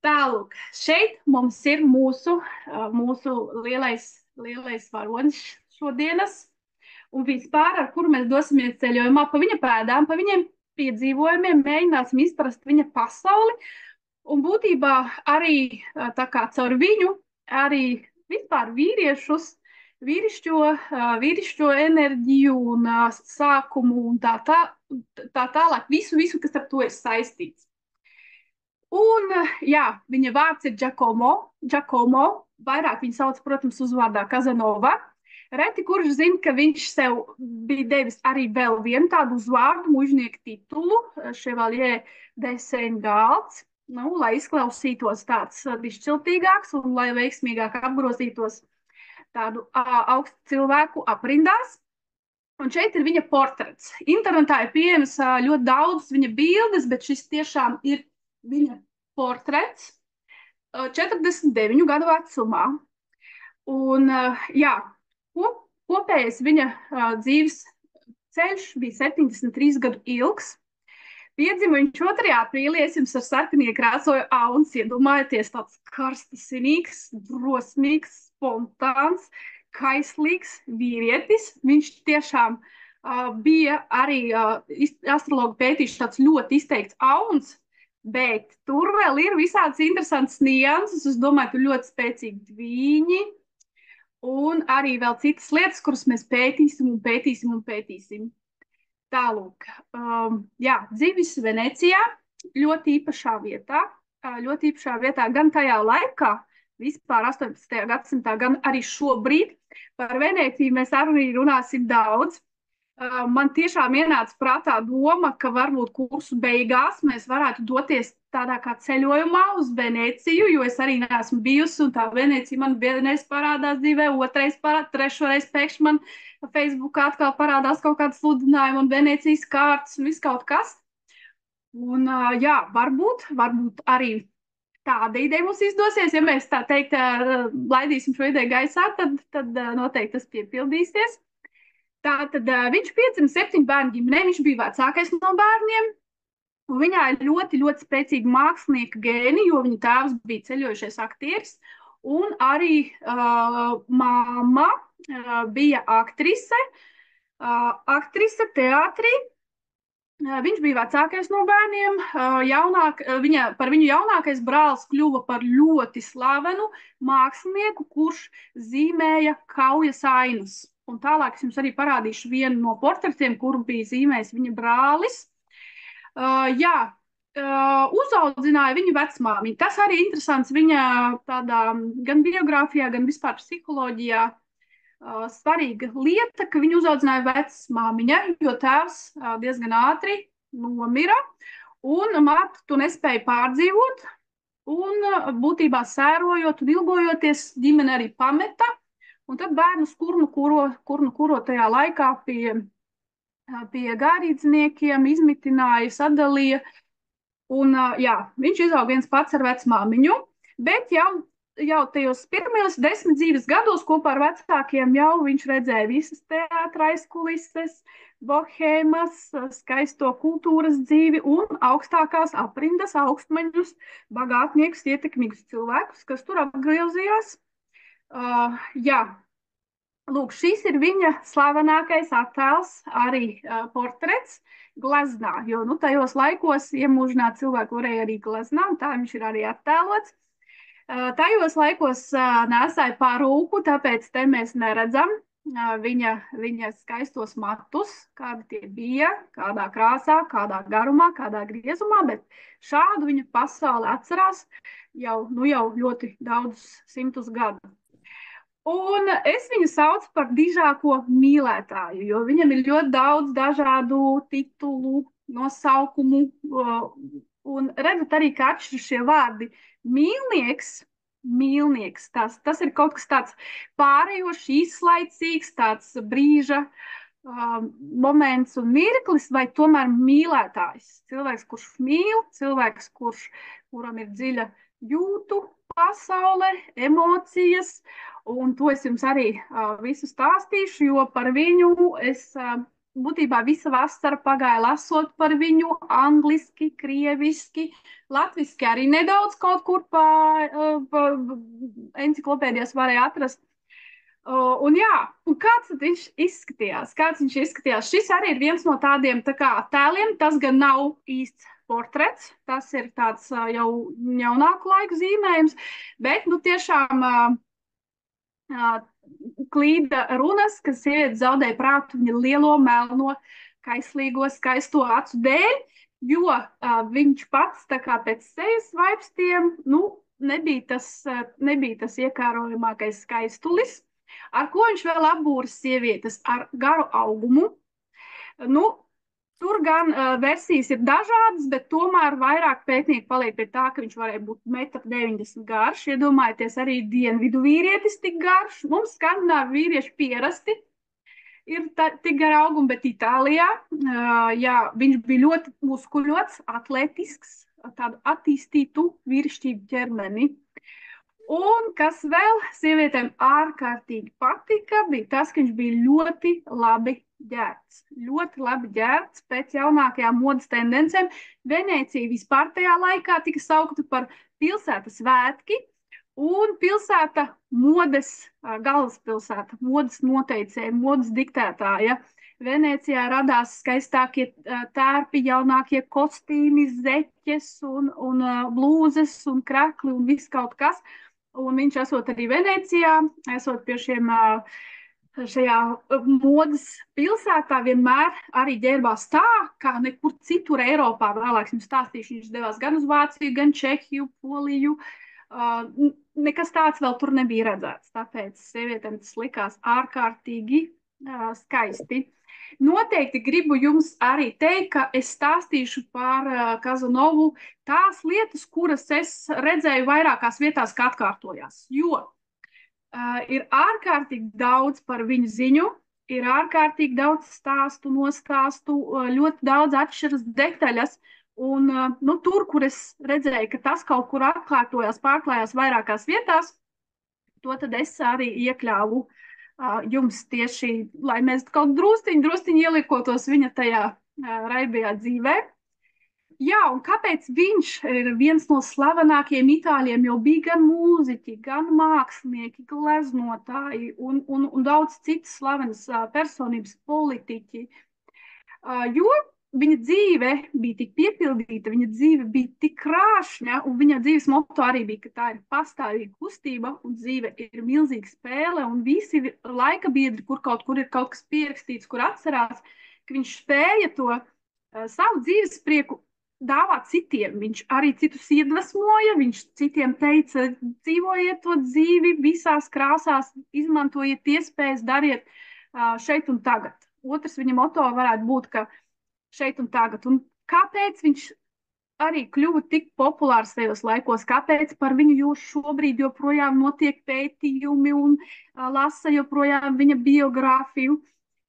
Tālūk, šeit mums ir mūsu lielais varonis šodienas, un vispār, ar kuru mēs dosimies ceļojumā pa viņa pēdām, pa viņiem piedzīvojumiem, mēģināsim izprast viņa pasauli, un būtībā arī tā kā caur viņu, arī vispār vīrišķo enerģiju un sākumu un tā tālāk, visu, kas ar to ir saistīts. Un, jā, viņa vārds ir Giacomo, vairāk viņu sauc, protams, uzvārdā Kazanova. Reti kurš zina, ka viņš sev bija devis arī vēl vienu tādu uzvārdu, mužnieku titulu, Chevalier de Saint-Gals, lai izklausītos tāds izšķiltīgāks un lai veiksmīgāk apgrozītos tādu augstu cilvēku aprindās. Un šeit ir viņa portrets. Internetā ir pieejams ļoti daudz viņa bildes, bet šis tiešām ir viņa portrets 49 gadu vecumā. Un, jā, kopējais viņa dzīves ceļš bija 73 gadu ilgs. Piedzima viņš 2. aprīlī, es jums ar sarkanie krāsoju auns, iedomājieties, tāds karstasinīgs, drosmīgs, spontāns, kaislīgs vīrietis. Viņš tiešām bija arī astrologu pētīšu tāds ļoti izteikts auns, bet tur vēl ir visādas interesantas nianses. Es domāju, tur ļoti spēcīgi dvīņi un arī vēl citas lietas, kuras mēs pētīsim. Tālūk, jā, dzīvis Venecijā, ļoti īpašā vietā, gan tajā laikā, vispār 18. gadsimtā, gan arī šobrīd. Par Venēciju mēs arī runāsim daudz. Man tiešām ienāca prātā doma, ka varbūt kursu beigās mēs varētu doties tādā kā ceļojumā uz Venēciju, jo es arī neesmu bijusi, un tā Venēcija man vienreiz parādās dzīvē, trešoreiz pēkšņi man Facebookā atkal parādās kaut kāds sludinājumi un Venēcijas kārtas un viss kaut kas. Un jā, varbūt arī tāda ideja mums izdosies. Ja mēs tā teikt laidīsim šo ideju gaisā, tad noteikti tas piepildīsies. Tātad viņš piedzima 7 bērnu ģimenē, viņš bija vecākais no bērniem, un viņā ir ļoti, ļoti spēcīga mākslinieka gēni, jo viņa tēvs bija ceļojušais aktieris, un arī mamma bija aktrise teātrī. Viņš bija vecākais no bērniem, par viņu jaunākais brālis kļuva par ļoti slavenu mākslinieku, kurš zīmēja kaujas ainas. Un tālāk es jums arī parādīšu vienu no portretiem, kuru bija zīmējis viņa brālis. Uzaudzināja viņu vecmāmiņu. Tas arī interesants viņa tādā gan biogrāfijā, gan vispār psiholoģijā. Svarīga lieta, ka viņu uzaudzināja vecmāmiņa, jo tēvs diezgan ātri nomira, un māte to nespēja pārdzīvot, un būtībā sērojot un ilgojoties, ģimene arī pameta. Un tad bērnus kurnu kuro tajā laikā pie garīdzniekiem, izmitināja, sadalīja. Un, jā, viņš izauga viens pats ar vecmāmiņu, bet jau tajos pirmajos 10 dzīves gados kopā ar vecākiem jau viņš redzēja visas teātra aizkulises, bohēmas, skaisto kultūras dzīvi un augstākās aprindas augstmaņus, bagātniekus, ietekmīgus cilvēkus, kas tur apgriezījās. Jā, lūk, šis ir viņa slavenākais attēls, arī portrets gleznā, jo tajos laikos iemūžināt cilvēku varēja arī gleznā, un tā viņš ir arī attēlots. Tajos laikos nesāja parūku, tāpēc te mēs neredzam viņa skaistos matus, kādi tie bija, kādā krāsā, kādā garumā, kādā griezumā, bet šādu viņa pasauli atcerās jau ļoti daudzus simtus gadu. Un es viņu saucu par dižāko mīlētāju, jo viņam ir ļoti daudz dažādu titulu, nosaukumu, un redzat arī, ka atšķir šie vārdi. Mīlnieks, tas ir kaut kas tāds pārējošs, īslaicīgs, tāds brīža moments un mirklis, vai tomēr mīlētājs. Cilvēks, kurš mīl, cilvēks, kuram ir dziļa jūtu pasaule, emocijas, un to es jums arī visu stāstīšu, jo par viņu es būtībā visa vasara pagāja lasot par viņu angliski, krieviski, latviski arī nedaudz kaut kur pa enciklopēdijas varēja atrast. Un jā, un kāds tad viņš izskatījās? Kāds viņš izskatījās? Šis arī ir viens no tādiem tā kā tēliem. Tas gan nav īsts portrets, tas ir tāds jau jaunāku laiku zīmējums, bet nu tiešām klīda runas, ka sieviete zaudēja prātu viņa lielo, melno, kaislīgo, skaisto acu dēļ, jo viņš pats tā kā pēc sejas vaipstiem, nu, nebija tas iekārojamākais skaistulis. Ar ko viņš vēl apbūra sievietes? Ar garu augumu. Nu, tur gan versijas ir dažādas, bet tomēr vairāk pētnieki paliek pie tā, ka viņš varēja būt 1,90 m garš. Iedomājieties, arī dienvidu vīrietis tik garš. Mums skandināvi vīrieši pierasti ir tik gara auguma, bet Itālijā jā, viņš bija ļoti muskuļots, atletisks, tādu attīstītu vīrišķīgu ķermeni. Un kas vēl sievietēm ārkārtīgi patika, bija tas, ka viņš bija ļoti labi ģērbts. Ļoti labi ģērbts pēc jaunākajām modes tendencēm. Venecija vispār tajā laikā tika saukta par pilsētas svētki un pilsēta modes, galvaspilsēta, modes noteicēja, modes diktētāja. Venecijā radās skaistākie tērpi, jaunākie kostīmi, zeķes un blūzes un krekli un viss kaut kas. Un viņš esot arī Venecijā, esot pie šajā modes pilsētā, vienmēr arī ģērbās tā, kā nekur citur Eiropā. Vēlāk jums stāstīšu, viņš devās gan uz Vāciju, gan Čehiju, Poliju. Nekas tāds vēl tur nebija redzēts, tāpēc sievietēm tas likās ārkārtīgi skaisti. Noteikti gribu jums arī teikt, ka es stāstīšu par Kazanovu tās lietas, kuras es redzēju vairākās vietās, kā atkārtojās. Jo ir ārkārtīgi daudz par viņu ziņu, ir ārkārtīgi daudz stāstu, nostāstu, ļoti daudz atšķiras detaļas. Un nu, tur, kur es redzēju, ka tas kaut kur atkārtojās, pārklājās vairākās vietās, to tad es arī iekļāvu jums tieši, lai mēs kaut drusciņi ielikotos viņa tajā raibajā dzīvē. Jā, un kāpēc viņš ir viens no slavenākajiem itāļiem, jo bija gan mūziķi, gan mākslinieki, gleznotāji un daudz citas slavenas personības, politiķi. Jo viņa dzīve bija tik piepildīta, viņa dzīve bija tik krāšņa, un viņa dzīves moto arī bija, ka tā ir pastāvīga kustība, un dzīve ir milzīga spēle, un visi laika biedri, kur ir kaut kas pierakstīts, kur atcerās, ka viņš spēja to savu dzīves prieku dāvāt citiem. Viņš arī citus iedvesmoja, viņš citiem teica, dzīvojiet to dzīvi visās krāsās, izmantojiet iespējas, dariet šeit un tagad. Otrs viņa moto varētu būt, ka šeit un tagad. Un kāpēc viņš arī kļuva tik populārs tajos laikos? Kāpēc par viņu jo šobrīd joprojām notiek pētījumi un lasa joprojām viņa biogrāfiju?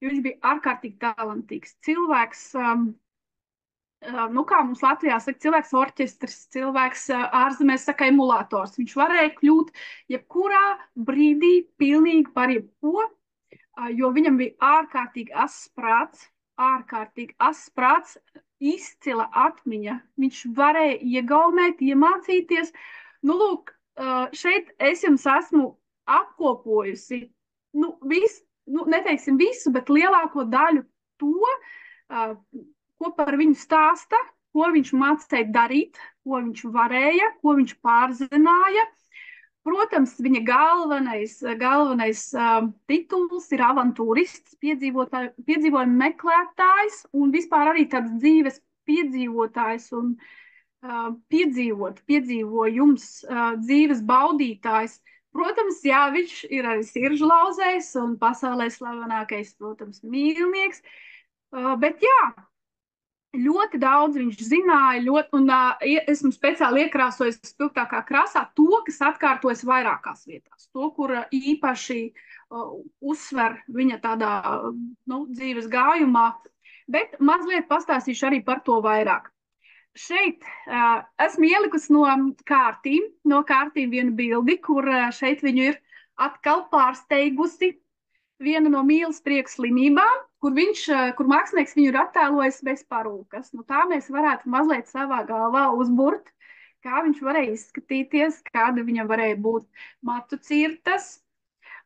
Jo viņš bija ārkārtīgi talantīgs. Cilvēks, nu kā mums Latvijā saka, cilvēks orķestris, cilvēks ārzemēs saka emulators. Viņš varēja kļūt jebkurā brīdī pilnīgi par jebko, jo viņam bija ārkārtīgi asprāts, izcila atmiņa. Viņš varēja iegaumēt, iemācīties. Nu, lūk, šeit es jums esmu apkopojusi, neteiksim visu, bet lielāko daļu to, ko par viņu stāsta, ko viņš mācīja darīt, ko viņš varēja, ko viņš pārzināja. Protams, viņa galvenais tituls ir avantūrists, piedzīvojuma meklētājs un vispār arī tāds dzīves piedzīvotājs un piedzīvojums, dzīves baudītājs. Protams, jā, viņš ir arī siržlauzējs un pasaulē slavenākais, protams, mīlnieks. Bet jā, ļoti daudz viņš zināja, un esmu speciāli iekrāsojis spilgtākā krāsā to, kas atkārtojas vairākās vietās. To, kur īpaši uzsver viņa tādā dzīves gājumā, bet mazliet pastāstīšu arī par to vairāk. Šeit esmu ielikusi no kārtīm vienu bildi, kur šeit viņu ir atkal pārsteigusi viena no mīlesprieka slimībām, kur mākslinieks viņu ir attēlojis bez parūkas. Nu, tā mēs varētu mazliet savā galvā uzburt, kā viņš varēja izskatīties, kāda viņam varēja būt matu cirtas.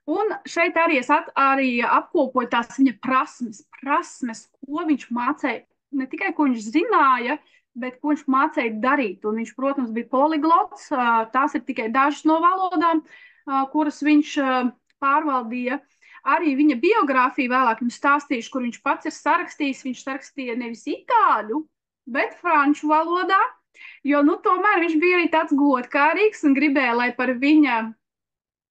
Un šeit arī arī apkopoju tās viņa prasmes, ko viņš mācēja, ne tikai ko viņš zināja, bet ko viņš mācēja darīt. Un viņš, protams, bija poliglots, tās ir tikai dažas no valodām, kuras viņš pārvaldīja. Arī viņa biogrāfija vēlāk jums stāstīšu, kur viņš pats ir sarakstījis. Viņš sarakstīja nevis itāļu, bet franču valodā, jo tomēr viņš bija arī tāds godkārīgs un gribēja, lai par viņa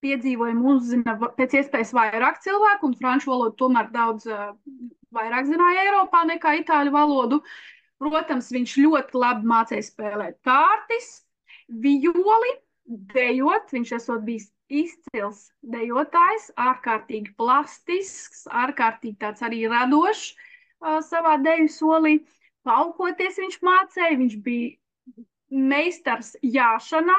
piedzīvojumu uzzina pēc iespējas vairāk cilvēku, un franču valodu tomēr daudz vairāk zināja Eiropā nekā itāļu valodu. Protams, viņš ļoti labi mācīja spēlēt kārtis, violi, dejot. Viņš esot bijis izcils dejotājs, ārkārtīgi plastisks, ārkārtīgi tāds arī radošs savā deju solī. Paukoties viņš mācēja, viņš bija meistars jāšanā,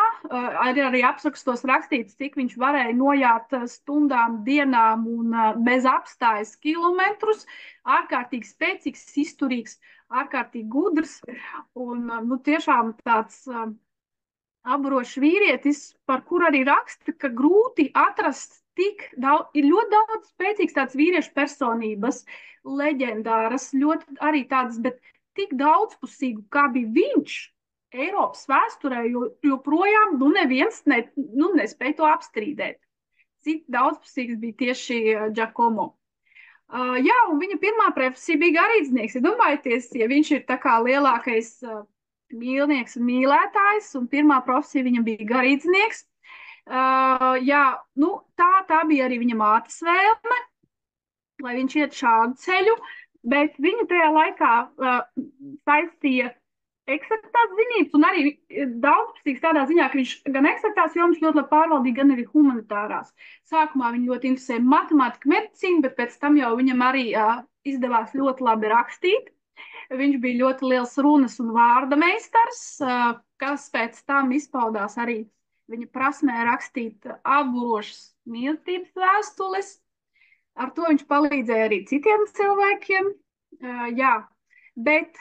arī apsrakstos rakstīts, cik viņš varēja nojāt stundām, dienām un bez apstājas kilometrus. Ārkārtīgi spēcīgs, izturīgs, ārkārtīgi gudrs un tiešām tāds apburošs vīrietis, par kur arī raksta, ka grūti atrast tik daudz, ir ļoti daudz spēcīgs tāds vīriešu personības, leģendāras, ļoti arī tādas, bet tik daudzpusīgu, kā bija viņš Eiropas vēsturē, joprojām neviens nespēja to apstrīdēt. Cik daudzpusīgs bija tieši Giacomo. Jā, un viņa pirmā profesija bija garīdznieks. Ja domājieties, ja viņš ir tā kā lielākais mīlnieks un mīlētājs, un pirmā profesija viņam bija garīdznieks. Jā, tā bija arī viņa mātes vēlme, lai viņš iet šādu ceļu, bet viņu tajā laikā saistīja eksaktās zinības, un arī daudzpusīgs tādā ziņā, ka viņš gan eksaktās jomas ļoti labi pārvaldīja, gan arī humanitārās. Sākumā viņu ļoti interesēja matemātika, medicīna, bet pēc tam jau viņam arī izdevās ļoti labi rakstīt. Viņš bija ļoti liels runas un vārda meistars, kas pēc tam izpaudās arī viņa prasmē rakstīt apburošas mīlestības vēstules. Ar to viņš palīdzēja arī citiem cilvēkiem. Jā. Bet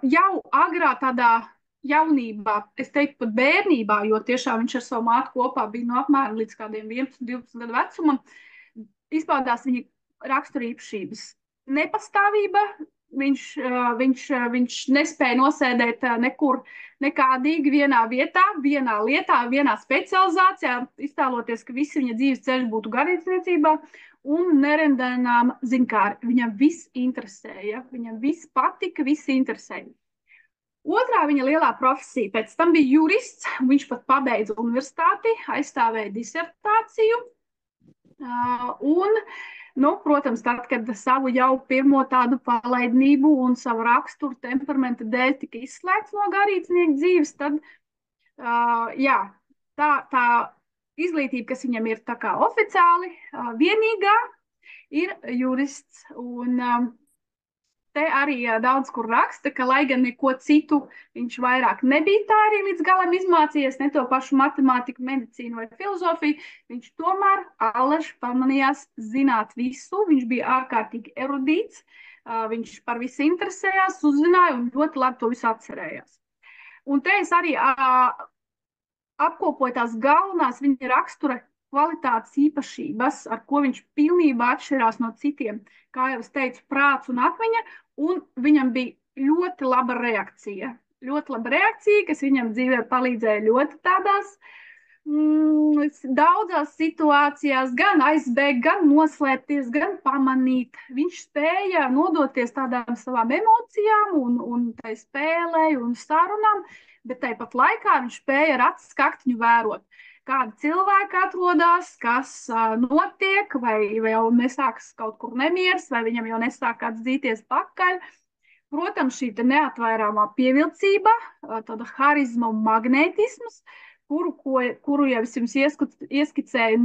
jau agrā tādā jaunībā, es teiktu pat bērnībā, jo tiešām viņš ar savu māti kopā bija apmēram līdz kādiem 11-12 gadu vecumam, izpaudās viņa raksturīpašības nepastāvība. Viņš nespēja nosēdēt nekur nekādīgi vienā vietā, vienā lietā, vienā specializācijā, iztēloties, ka visi viņa dzīves ceļš būtu garīdzniecībā. Un nerendēnām zinkāri. Viņam viss interesēja, viņam viss patika, viss interesēja. Otrā viņa lielā profesija pēc tam bija jurists, viņš pat pabeidza universitāti, aizstāvēja disertāciju. Protams, tad, kad savu jau pirmo tādu palaidnību un savu raksturu temperamenta dēļ tika izslēgts no garīdznieka dzīves, tad, tā izglītība, kas viņam ir tā kā oficiāli vienīgā, ir jurists. Un te arī daudz kur raksta, ka lai gan neko citu viņš vairāk nebija tā arī līdz galam izmācījies, ne to pašu matemātiku, medicīnu vai filozofiju, viņš tomēr allaž pamanījās zināt visu, viņš bija ārkārtīgi erudīts, viņš par visu interesējās, uzzināja un ļoti labi to visu atcerējās. Un te es arī apkopoja tās galvenās viņa rakstura kvalitātes īpašības, ar ko viņš pilnībā atšķirās no citiem. Kā jau es teicu, prāts un atmiņa, un viņam bija ļoti laba reakcija. Ļoti laba reakcija, kas viņam dzīvē palīdzēja ļoti tādās daudzās situācijās, gan aizbēgt, gan noslēpties, gan pamanīt. Viņš spēja nodoties tādām savām emocijām un tai spēlē un sarunām, bet tāpat laikā viņš spēja ar acu skaktiņu vērot, kāda cilvēka atrodas, kas notiek, vai jau nesākas kaut kur nemieris, vai viņam jau nesāk kāds dzīties pakaļ. Protams, šī neatvairāmā pievilcība, tāda harizma un magnētisms, kuru jau es jums ieskicēju,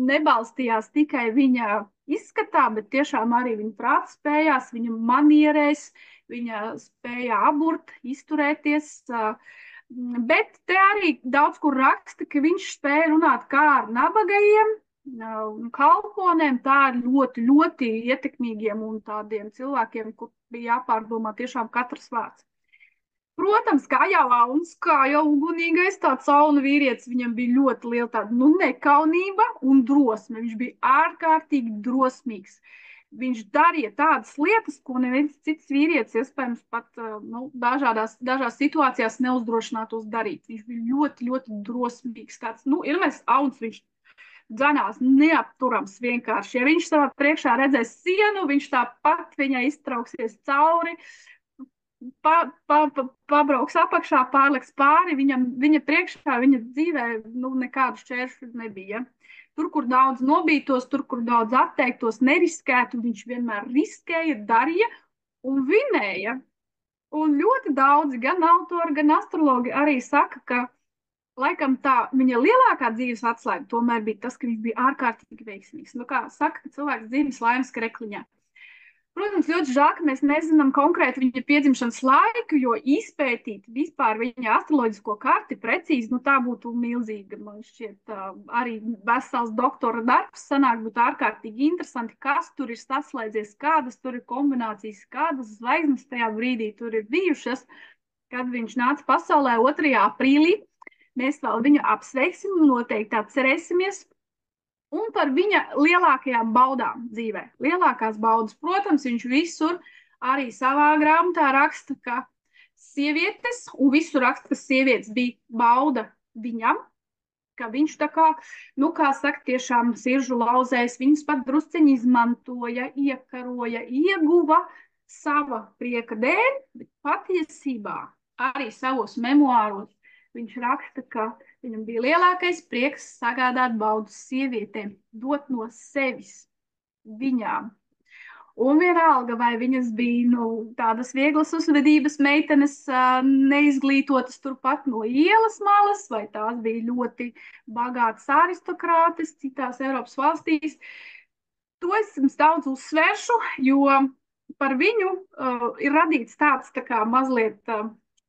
nebalstījās tikai viņa izskatā, bet tiešām arī viņa prāta spējās, viņa manierēs, viņa spēja aburt, izturēties. Bet te arī daudz kur raksta, ka viņš spēja runāt kā ar nabagajiem, kalponēm, tā ir ļoti, ļoti ietekmīgiem un tādiem cilvēkiem, kur bija jāpārdomā tiešām katrs vārds. Protams, kā jau Auns, kā jau ugunīgais, tāds sauna vīrietis, viņam bija ļoti liela tāda, nekaunība un drosme. Viņš bija ārkārtīgi drosmīgs. Viņš darīja tādas lietas, ko neviens cits vīrietis, iespējams, pat dažās situācijās neuzdrošinātos darīt. Viņš bija ļoti, ļoti drosmīgs. Tāds, Irmais Auns, viņš dzenās neapturams vienkārši. Ja viņš savā priekšā redzēs sienu, viņš tāpat viņai iztrauksies cauri. Pabrauks apakšā, pārliks pāri, viņa priekšā, viņa dzīvē nekādu šķēršļu nebija. Tur, kur daudz nobītos, tur, kur daudz atteiktos, neriskētu, viņš vienmēr riskēja, darīja un vinēja. Un ļoti daudzi, gan autori, gan astrologi arī saka, ka laikam tā viņa lielākā dzīves atslēga tomēr bija tas, ka viņš bija ārkārtīgi veiksmīgs. Kā saka, ka cilvēks dzīves laimes krekliņā. Protams, ļoti žēl, ka mēs nezinām konkrēti viņa piedzimšanas laiku, jo izpētīt vispār viņa astroloģisko karti precīzi, tā būtu milzīga, man šķiet, arī vesels doktora darbs sanāk, būtu ārkārtīgi interesanti, kas tur ir saslēdzies, kādas tur ir kombinācijas, kādas zvaigznes tajā brīdī tur ir bijušas, kad viņš nāca pasaulē 2. aprīlī. Mēs vēl viņu apsveiksim, noteikti atcerēsimies. Un par viņa lielākajām baudām dzīvē. Lielākās baudas, protams, viņš visur arī savā grāmatā raksta, ka sievietes, un visur raksta, ka sievietes bija bauda viņam, ka viņš tā kā, kā saka, tiešām siržu lauzēs, viņas pat drusceņi izmantoja, iekaroja, ieguva sava prieka dēļ, bet patiesībā arī savos memoāros viņš raksta, ka viņam bija lielākais prieks sagādāt baudus sievietēm, dot no sevis viņām. Un vienalga, vai viņas bija tādas vieglas uzvedības meitenes, neizglītotas turpat no ielas malas, vai tās bija ļoti bagātas aristokrātes citās Eiropas valstīs. To es jums daudz uzsvēršu, jo par viņu ir radīts tāds tā kā mazliet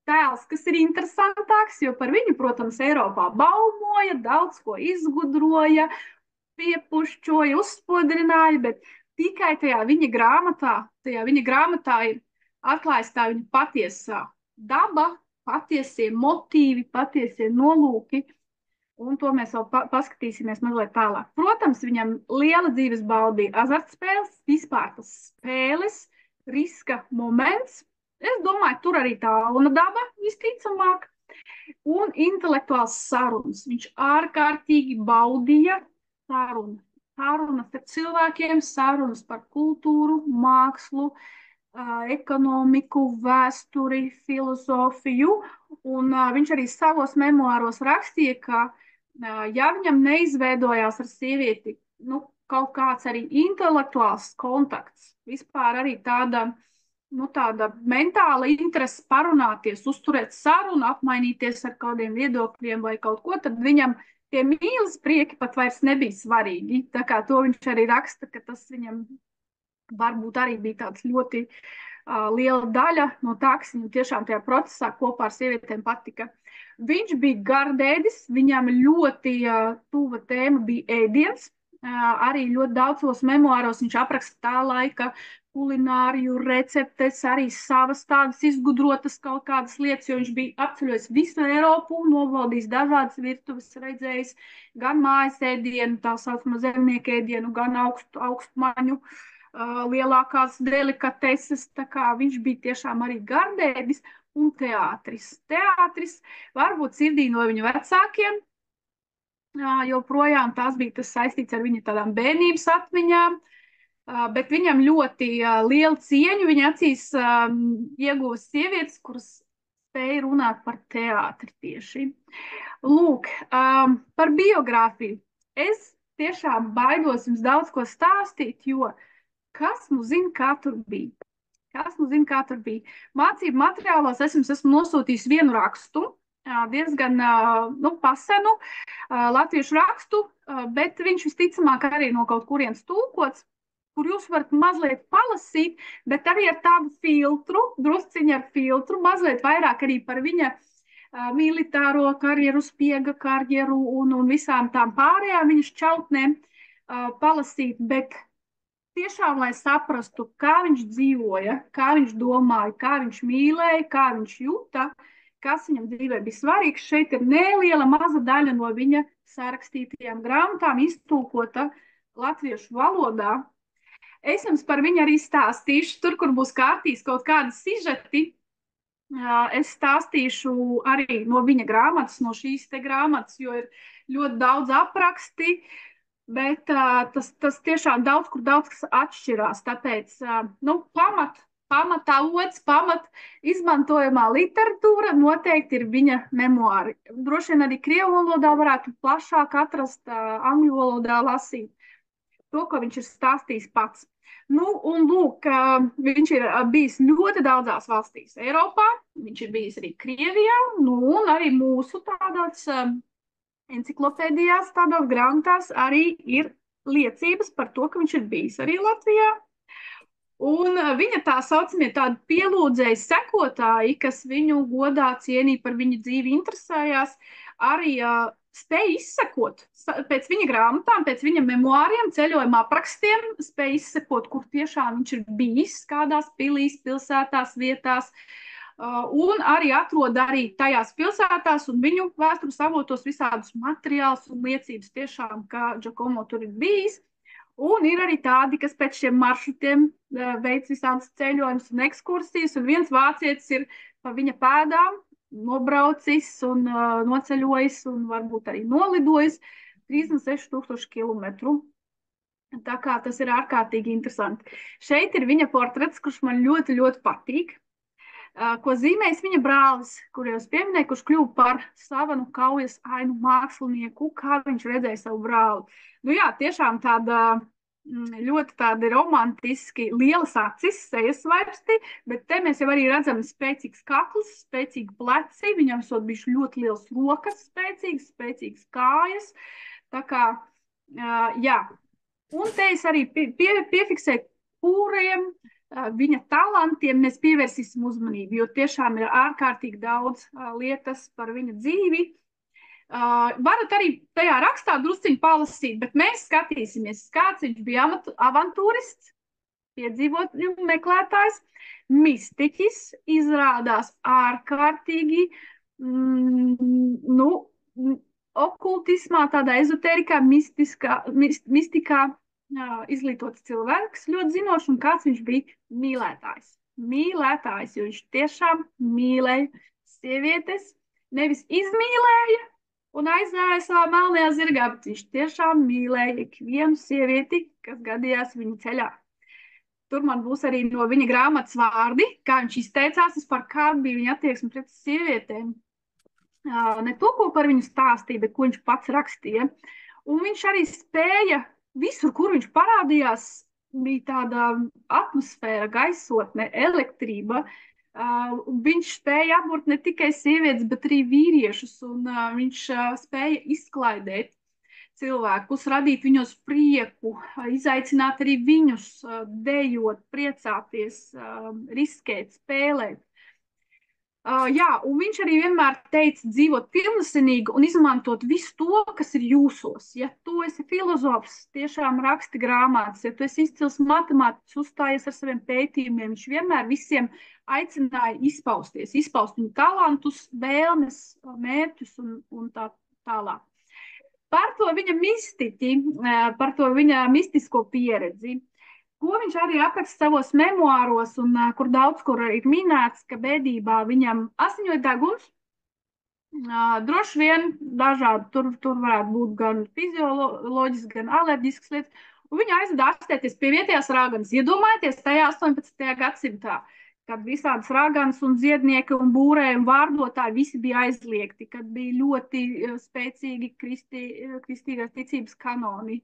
tēls, kas ir interesantāks, jo par viņu, protams, Eiropā baumoja, daudz ko izgudroja, piepušķoja, uzspodrināja, bet tikai tajā viņa grāmatā ir atklājas tā viņa patiesā daba, patiesie motīvi, patiesie nolūki, un to mēs vēl paskatīsimies mazliet tālāk. Protams, viņam liela dzīves baudīja azartspēles, vispār tas spēles, riska moments. Es domāju, tur arī tā Auna daba visticamāk. Un intelektuāls sarunas. Viņš ārkārtīgi baudīja sarunas ar cilvēkiem, sarunas par kultūru, mākslu, ekonomiku, vēsturi, filozofiju. Un viņš arī savos memoāros rakstīja, ka ja viņam neizveidojās ar sievieti kaut kāds arī intelektuāls kontakts, vispār arī tāda mentāla interese parunāties, uzturēt sarunu, apmainīties ar kādiem viedokļiem vai kaut ko, tad viņam tie mīlas prieki pat vairs nebija svarīgi. Tā kā to viņš arī raksta, ka tas viņam varbūt arī bija tāds ļoti liela daļa no tā, kas viņam tiešām tajā procesā kopā ar sievietēm patika. Viņš bija gardēdis, viņam ļoti tuva tēma bija ēdiens. Arī ļoti daudzos memoāros viņš apraksta tā laika kulināriju receptes, arī savas tādas izgudrotas kaut kādas lietas, jo viņš bija apceļojis visu Eiropu, novaldījis dažādas virtuves, redzējis gan mājas ēdienu, tā saucamo zemnieku ēdienu, gan augstmaņu lielākās delikateses, tā kā viņš bija tiešām arī gardēdis un teātris. Teātris varbūt sirdī no viņa vecākiem, joprojām tās bija tas saistīts ar viņa tādām bērnības atmiņām, bet viņam ļoti lielu cieņu viņa acīs ieguva sievietes, kuras spēja runāt par teātri tieši. Lūk, par biogrāfiju. Es tiešām baidos jums daudz ko stāstīt, jo kas nu zina, kā tur bija. Mācību materiālos es jums esmu nosūtījis vienu rakstu, diezgan pasenu latviešu rakstu, bet viņš visticamāk arī no kaut kurienes tulkots, kur jūs varat mazliet palasīt, bet arī ar tādu filtru, drusciņu ar filtru, mazliet vairāk arī par viņa militāro karjeru, spiega karjeru un visām tām pārējām viņa šķautnēm. palasīt, bet tiešām, lai saprastu, kā viņš dzīvoja, kā viņš domāja, kā viņš mīlēja, kā viņš jūta, kas viņam dzīvē bija svarīgs. Šeit ir neliela maza daļa no viņa sarakstītajām grāmatām, iztulkota latviešu valodā. Es jums par viņu arī stāstīšu, tur, kur būs kārtīs kaut kādi sižeti. Es stāstīšu arī no viņa grāmatas, no šīs te grāmatas, jo ir ļoti daudz apraksti, bet tas tiešām daudz kas atšķirās. Tāpēc pamatavots, izmantojamā literatūra noteikti ir viņa memoāri. Droši vien arī krievu valodā varētu plašāk atrast, angļu valodā lasīt to, ko viņš ir stāstījis pats. Nu, un lūk, viņš ir bijis ļoti daudzās valstīs Eiropā, viņš ir bijis arī Krievijā, nu, un arī mūsu tādās enciklopēdijās, tādās grāmatās arī ir liecības par to, ka viņš ir bijis arī Latvijā. Un viņa tā saucamie tādi pielūdzēji sekotāji, kas viņu godā cienīja, par viņa dzīvi interesējās, arī spēja izsekot pēc viņa grāmatām, pēc viņa memoāriem, ceļojuma aprakstiem, spēja izsekot, kur tiešām viņš ir bijis, kādās pilīs, pilsētās, vietās, un arī atrod arī tajās pilsētās un viņu vēstures avotos visādus materiālus un liecības tiešām, ka Giacomo tur ir bijis. Un ir arī tādi, kas pēc šiem maršrutiem veic visādas ceļojumus un ekskursijas, un viens vācietis ir pa viņa pēdām nobraucis un noceļojis un varbūt arī nolidojis 36,000 kilometru. Tā kā tas ir ārkārtīgi interesanti. Šeit ir viņa portrets, kurš man ļoti, ļoti patīk, ko zīmējis viņa brālis, kur jau es pieminēju, kurš kļuva par slavenu kaujas ainu mākslinieku, kā viņš redzēja savu brāli. Nu jā, tiešām ļoti tādi romantiski lielas acis, sejas vairsti, bet te mēs jau arī redzam spēcīgs kakls, spēcīgi pleci, viņam esot bijuši ļoti liels rokas spēcīgas kājas. Tā kā, jā. Un te es arī piefiksēju kuriem viņa talantiem mēs pievērsīsim uzmanību, jo tiešām ir ārkārtīgi daudz lietas par viņa dzīvi. Varat arī tajā rakstā drusciņi palasīt, bet mēs skatīsimies, kāds viņš bija avantūrists, piedzīvojumu meklētājs, mistiķis, izrādās ārkārtīgi, okultismā, tādā ezotērikā, mistikā izglītots cilvēks, ļoti zinošs, un kāds viņš bija mīlētājs, jo viņš tiešām mīlēja sievietes, nevis izmīlēja un aizgāja savā melnajā zirgā, bet viņš tiešām mīlēja ikvienu sievieti, kas gadījās viņa ceļā. Tur man būs arī no viņa grāmatas vārdi, kā viņš izteicās, par kādu bija viņa attieksme pret sievietēm. Ne to, ko par viņu stāstīja, bet ko viņš pats rakstīja. Un viņš arī spēja visur, kur viņš parādījās, bija tāda atmosfēra, gaisotne, elektrība. Viņš spēja apburt ne tikai sievietes, bet arī vīriešus, un viņš spēja izklaidēt cilvēkus, radīt viņos prieku, izaicināt arī viņus, dejot, priecāties, riskēt, spēlēt. Jā, un viņš arī vienmēr teica dzīvot pilnvērtīgi un izmantot visu to, kas ir jūsos. Ja tu esi filozofs, tiešām raksti grāmatas, ja tu esi izcils matemātiķis, uzstājies ar saviem pētījumiem, viņš vienmēr visiem aicināja izpaust viņu talantus, vēlmes, mērķus un tā tālāk. Par to viņa mistiķi, par to viņa mistisko pieredzi, ko viņš arī apraksta savos memoāros, un kur daudz kur ir minēts, ka bēdībā viņam asiņoja deguns. Droši vien dažādi, tur varētu būt gan fizioloģisks, gan alerģisks lietas, un viņa aizveda ārstēties pie vietējās raganas. Iedomājieties tajā 18. gadsimtā, kad visādas raganas un ziednieki un būrēji un vārdotāji visi bija aizliegti, kad bija ļoti spēcīgi kristīgās ticības kanoni.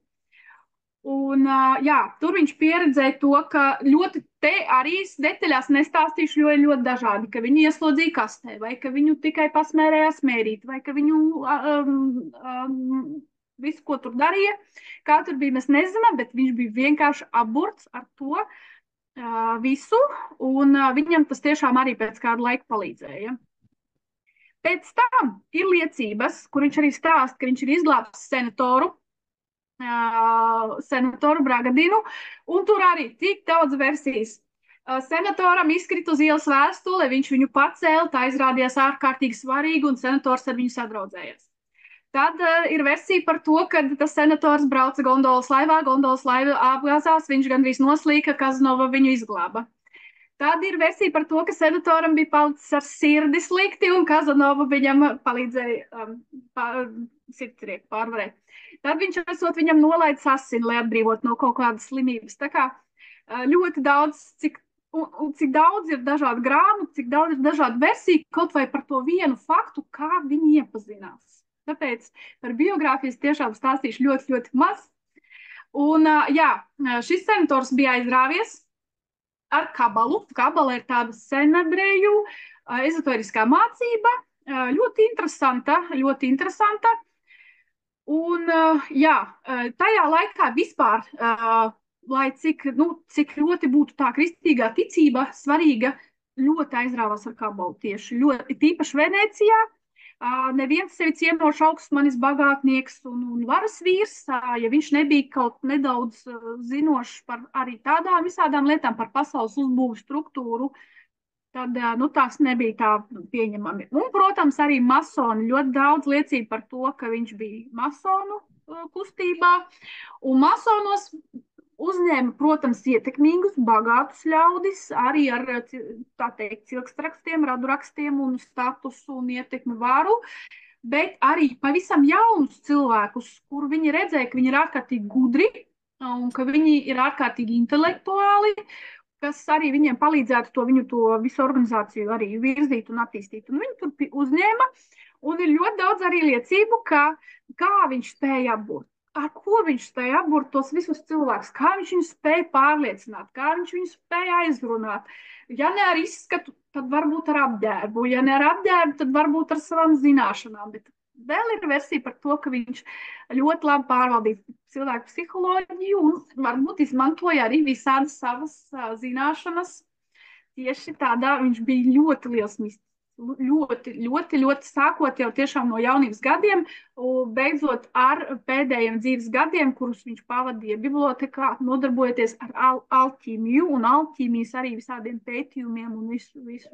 Un, jā, tur viņš pieredzēja to, ka ļoti te arī detaļās nestāstīšu, jo ir ļoti dažādi, ka viņu ieslodzīja kastē, vai ka viņu tikai pasmērēja smērīt, vai ka viņu visu, ko tur darīja, kā tur bija, mēs nezinām, bet viņš bija vienkārši aburts ar to visu, un viņam tas tiešām arī pēc kāda laika palīdzēja. Pēc tam ir liecības, kur viņš arī stāsta, ka viņš ir izglābis senatoru, senatoru Bragadinu, un tur arī tik daudz versijas. Senatoram izkrita uz ielas vēstule, viņš viņu pacēla, tā izrādījās ārkārtīgi svarīgi, un senators ar viņu sadraudzējās. Tad ir versija par to, ka tas senators brauca gondolas laiva apgāzās, viņš gandrīz noslīka, Kazanova viņu izglāba. Tad ir versija par to, ka senatoram bija palicis ar sirdi slikti, un Kazanova viņam palīdzēja sirdsrieku pārvarēt. Tad viņš esot viņam nolaidis asini, lai atbrīvot no kaut kādas slimības. Tā kā ļoti daudz, cik daudz ir dažādu grāmatu, cik daudz ir dažādu versiju, kaut vai par to vienu faktu, kā viņi iepazinās. Tāpēc par biogrāfijas tiešām stāstīšu ļoti, ļoti maz. Un jā, šis senators bija aizrāvies ar kabalu. Kabala ir tāda senebreju ezoteriskā mācība, ļoti interesanta, ļoti interesanta. Un jā, tajā laikā vispār, lai cik ļoti būtu tā kristīgā ticība svarīga, ļoti aizrāvās ar kabalu tieši. Ļoti, tīpaši Venecijā, neviens sevi cienošs augstmanis bagātnieks un varas vīrs, ja viņš nebija kaut nedaudz zinošs par arī tādām visādām lietām, par pasaules uzbūvu struktūru, tad tās nebija tā pieņemami. Un, protams, arī masoni. Ļoti daudz liecību par to, ka viņš bija masonu kustībā. Un masonos uzņēma, protams, ietekmīgus, bagātus ļaudis, arī ar, tā teikt, cilkstrakstiem, radurakstiem un statusu un ietekmi varu, bet arī pavisam jaunus cilvēkus, kur viņi redzēja, ka viņi ir ārkārtīgi gudri un ka viņi ir ārkārtīgi intelektuāli, kas arī viņiem palīdzētu to visu organizāciju arī virzīt un attīstīt. Un viņi tur uzņēma, un ir ļoti daudz arī liecību, kā viņš spēja apburt. Ar ko viņš spēja apburt tos visus cilvēkus, kā viņš viņus spēja pārliecināt, kā viņš viņus spēja aizrunāt. Ja ne ar izskatu, tad varbūt ar apģērbu, ja ne ar apģērbu, tad varbūt ar savām zināšanām, bet vēl ir versija par to, ka viņš ļoti labi pārvaldīja cilvēku psiholoģiju un varbūt izmantoja arī visādas savas zināšanas. Tieši tādā viņš bija ļoti liels mistiķis. Ļoti sākot jau tiešām no jaunības gadiem, beidzot ar pēdējiem dzīves gadiem, kurus viņš pavadīja bibliotekā, nodarbojoties ar alķīmiju un alķīmijas arī visādiem pētījumiem un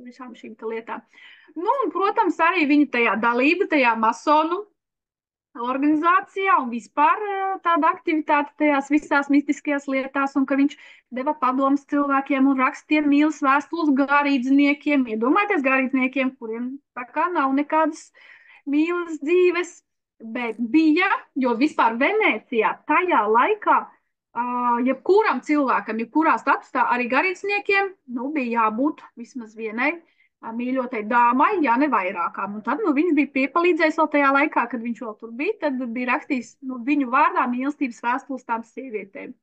visām šīm lietām. Nu, un, protams, arī viņa tajā dalība, tajā masonu organizācijā un vispār tāda aktivitāte tajās visās mistiskajās lietās, un ka viņš deva padomus cilvēkiem un rakstīja mīlas vēstules garīdzniekiem, iedomājieties garīdzniekiem, kuriem tā kā nav nekādas mīlas dzīves, bet bija, jo vispār Venecijā tajā laikā jebkuram cilvēkam, jebkurā statusā arī garīdzniekiem, bija jābūt vismaz vienai mīļotai dāmai, ja ne vairākām. Un tad viņš bija piepalīdzējis vēl tajā laikā, kad viņš vēl tur bija, tad bija rakstījis viņu vārdā mīlestības vēstules tām sievietēm.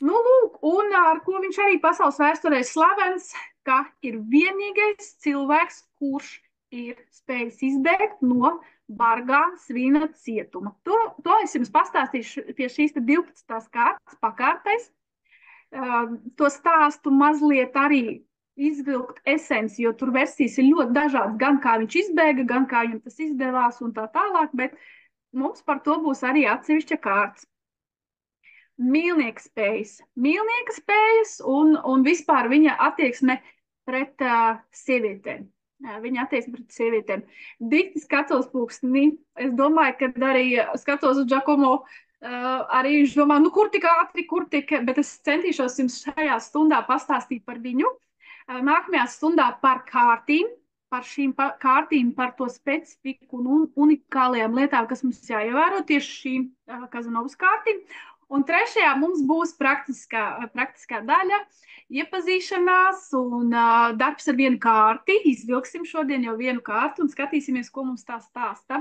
Nu, lūk, un ar ko viņš arī pasaules vēsturē slavens, ka ir vienīgais cilvēks, kurš ir spējis izbēgt no bargā svina cietuma. To es jums pastāstīšu pie šīs 12. kārtas pakārtais. To stāstu mazliet arī izvilkt esenci, jo tur versijas ir ļoti dažādas, gan kā viņš izbēga, gan kā viņam tas izdevās un tā tālāk, bet mums par to būs arī atsevišķa kārts. Mīlnieka spējas un vispār viņa attieksme pret sievietēm. Viņa attieksme pret sievietēm. Dikti skatos pulkstenī. Es domāju, ka arī skatos uz Giacomo, arī viņš domā, kur tik ātri, bet es centīšos jums šajā stundā pastāstīt par viņu. Nākamajā stundā par kārtīm, par šīm kārtīm, par to specifiku un unikālajām lietām, kas mums jāievēro tieši šīm Kazanovas kārtīm. Un trešajā mums būs praktiskā daļa, iepazīšanās un darbs ar vienu kārti. Izvilksim šodien jau vienu kārtu un skatīsimies, ko mums tā stāsta.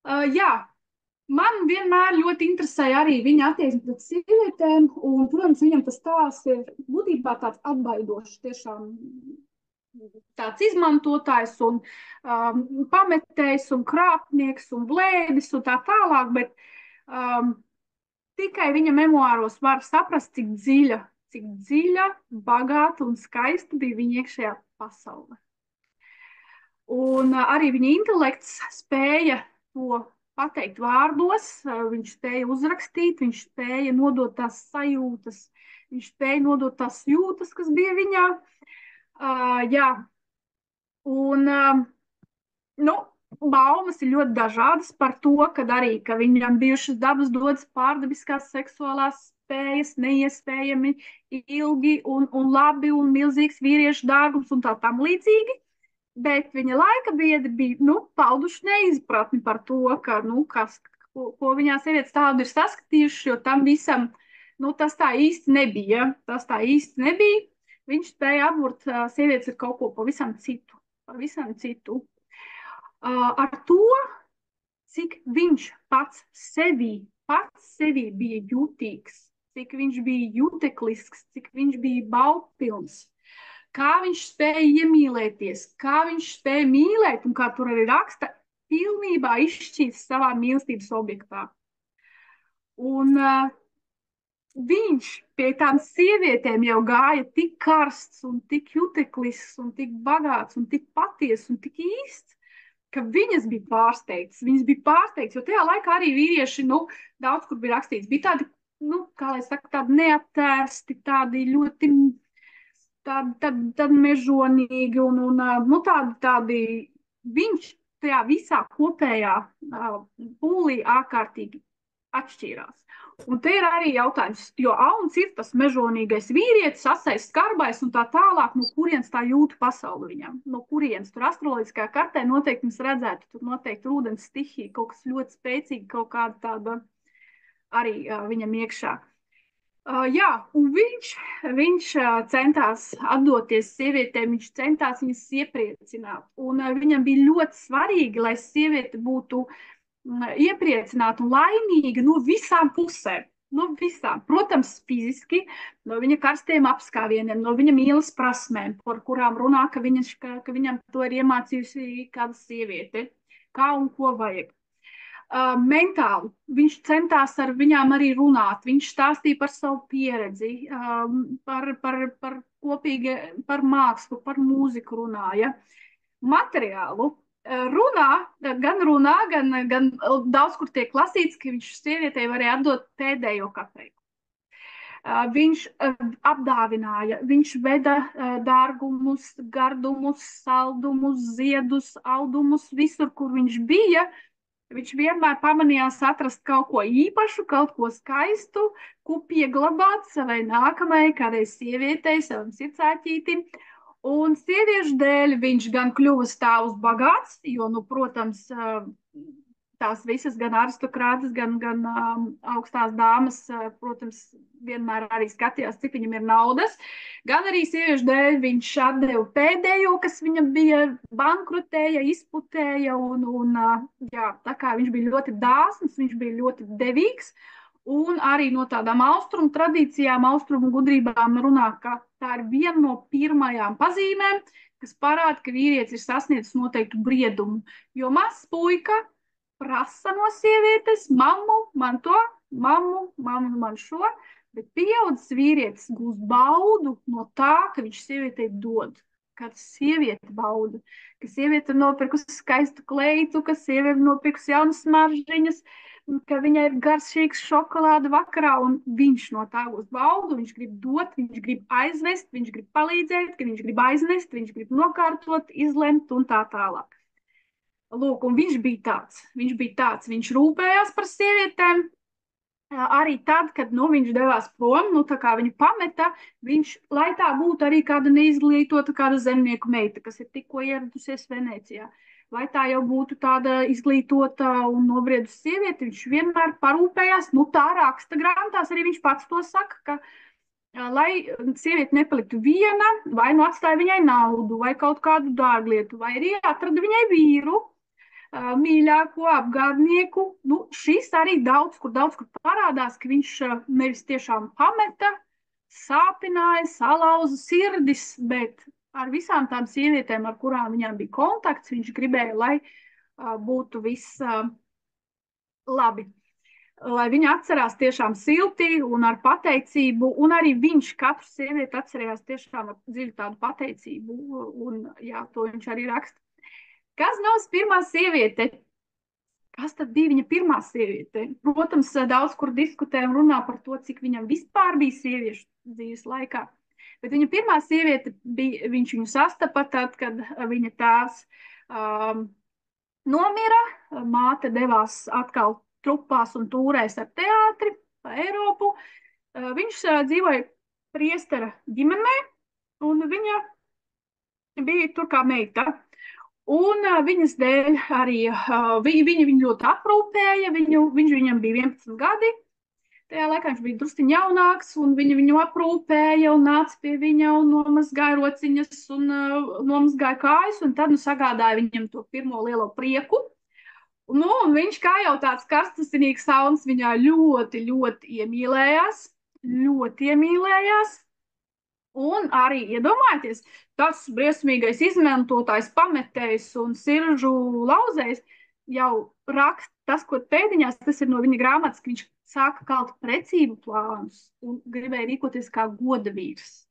Jā. Man vienmēr ļoti interesēja arī viņa attieksme pret sievietēm, un, protams, viņam tas stāsts ir būtībā tāds atbaidošs, tiešām tāds izmantotājs un pametējs un krāpnieks un blēdis un tā tālāk, bet tikai viņa memoāros var saprast, cik dziļa, bagāta un skaista bija viņa iekšējā pasaule. Un arī viņa intelekts spēja to pateikt vārdos, viņš spēja uzrakstīt, viņš spēja nodot tās sajūtas, viņš spēja nodot tās jūtas, kas bija viņā. Jā, un nu, baumas ir ļoti dažādas par to, ka viņam bijušas dabas dotas pārdabiskās seksuālās spējas, neiespējami ilgi un labi un milzīgs vīriešu dārgums un tā tam līdzīgi. Bet viņa laika biedri bija pauduši neizpratni par to, ko viņā sievietes tādu ir saskatījuši, jo tam visam tas tā īsti nebija. Tas tā īsti nebija. Viņš spēja apburt sievietes ar kaut ko pavisam citu. Pavisam citu. Ar to, cik viņš pats sevi bija jutīgs, cik viņš bija juteklisks, cik viņš bija baupilns. Kā viņš spēja iemīlēties, kā viņš spēja mīlēt, un kā tur arī raksta, pilnībā izšķīst savā mīlestības objektā. Un viņš pie tām sievietēm jau gāja tik karsts, un tik juteklisks, un tik bagāts, un tik patiess, un tik īsts, ka viņas bija pārsteigts. Viņas bija pārsteigts, jo tajā laikā arī vīrieši, daudz kur bija rakstīts, bija tādi, kā lai saka, tādi neaptērsti, tādi ļoti tad mežonīgi un tādi viņš tajā visā kopējā pūlī ārkārtīgi atšķīrās. Un te ir arī jautājums, jo Auns ir tas mežonīgais vīrietis, asais, skarbais un tā tālāk, no kurienes tā jūtu pasauli viņam, no kurienes tur astroloģiskajā kartē noteikti mēs redzētu, tur noteikti ūdens stihija, kaut kas ļoti spēcīgi, kaut kāda tāda arī viņam iekšā. Jā, un viņš centās atdoties sievietēm, viņš centās viņas iepriecināt. Un viņam bija ļoti svarīgi, lai sieviete būtu iepriecināta un laimīga no visām pusēm. No visām. Protams, fiziski, no viņa karstiem apskāvieniem, no viņa mīlas prasmēm, par kurām runā, ka viņam to ir iemācījusi kāda sieviete. Kā un ko vajag. Mentāli. Viņš centās ar viņām arī runāt. Viņš stāstīja par savu pieredzi, par mākslu, par mūziku runāja. Materiālu runā, gan daudz kur tiek lasīts, ka viņš sievietei varēja atdot pēdējo kapeiku. Viņš apdāvināja, viņš veda dārgumus, gardumus, saldumus, ziedus, audumus, visur, kur viņš bija. Viņš vienmēr pamanījās atrast kaut ko īpašu, kaut ko skaistu, ko pieglabāt savai nākamajai kādai sievietei, savam sirdsāķītim. Un sieviešu dēļ viņš gan kļuva stāvus bagāts, jo, protams, tās visas gan aristokrātas, gan augstās dāmas, protams, vienmēr arī skatījās, cik viņam ir naudas. Gan arī sieviešu dēļ viņš atdeva pēdējo, kas viņam bija, bankrotēja, izputēja. Jā, tā kā viņš bija ļoti dāsns, viņš bija ļoti devīgs. Un arī no tādām austrumu tradīcijām, austrumu gudrībām runā, ka tā ir viena no pirmajām pazīmēm, kas parāda, ka vīrietis ir sasniedzis noteiktu briedumu. Jo mazs puika prasa no sievietes, mammu, man to, mammu, man šo, bet pieaudzis vīrietis gūs baudu no tā, ka viņš sievietei dod. Kad sieviete bauda, ka sieviete ir nopirkusi skaistu kleitu, ka sieviete ir nopirkusi jaunas smaržiņas, ka viņai ir garšīgs šokolāde vakarā, un viņš no tā gūs baudu, viņš grib dot, viņš grib aizvest, viņš grib palīdzēt, ka viņš grib aiznest, viņš grib nokārtot, izlemt un tā tālāk. Lūk, un viņš bija tāds, viņš rūpējās par sievietēm, arī tad, kad viņš devās prom, tā kā viņu pameta, lai tā būtu arī kāda neizglītota, kāda zemnieku meita, kas ir tikko ieradusies Venecijā, vai tā jau būtu tāda izglītota un nobriedusi sieviete, viņš vienmēr parūpējās, tā raksta grāmatās, arī viņš pats to saka, ka lai sieviete nepaliktu viena, vai atstāja viņai naudu, vai kaut kādu dārglietu, vai arī atrada viņai vīru, mīļāko apgādnieku. Šis arī daudz kur parādās, ka viņš nevis tiešām pameta, sāpināja, salauza sirdis, bet ar visām tām sievietēm, ar kurām viņam bija kontakts, viņš gribēja, lai būtu viss labi. Lai viņi atcerās tiešām silti un ar pateicību, un arī viņš katru sievieti atcerējās tiešām ar dziļu tādu pateicību, un jā, to viņš arī raksta. Kas nav pirmā sieviete, kas tad bija viņa pirmā sieviete. Protams, daudz kur diskutē un runā par to, cik viņam vispār bija sieviešu dzīves laikā. Bet viņa pirmā sieviete bija, viņš viņu sastapa tad, kad viņa tēvs nomira, māte devās atkal trupās un tūrēs ar teātri pa Eiropu. Viņš dzīvoja priestera ģimenē, un viņa bija tur kā meita. Un viņas dēļ arī viņa ļoti aprūpēja, viņš viņam bija 11 gadi. Tajā laikā viņš bija drusciņ jaunāks, un viņa viņu aprūpēja un nāca pie viņa un nomazgāja rociņas un nomazgāja kājas, un tad sagādāja viņam to pirmo lielo prieku. Nu, un viņš kā jau tāds karstasinīgs sauns viņā ļoti, ļoti iemīlējās. Ļoti iemīlējās. Un arī, iedomājieties, tas briesmīgais izmantotājs, pametējs un siržu lauzējs jau raksta, tas, ko pēdiņās, tas ir no viņa grāmatas, ka viņš sāka kalt precību plānus un gribēja rīkoties kā goda vīrs.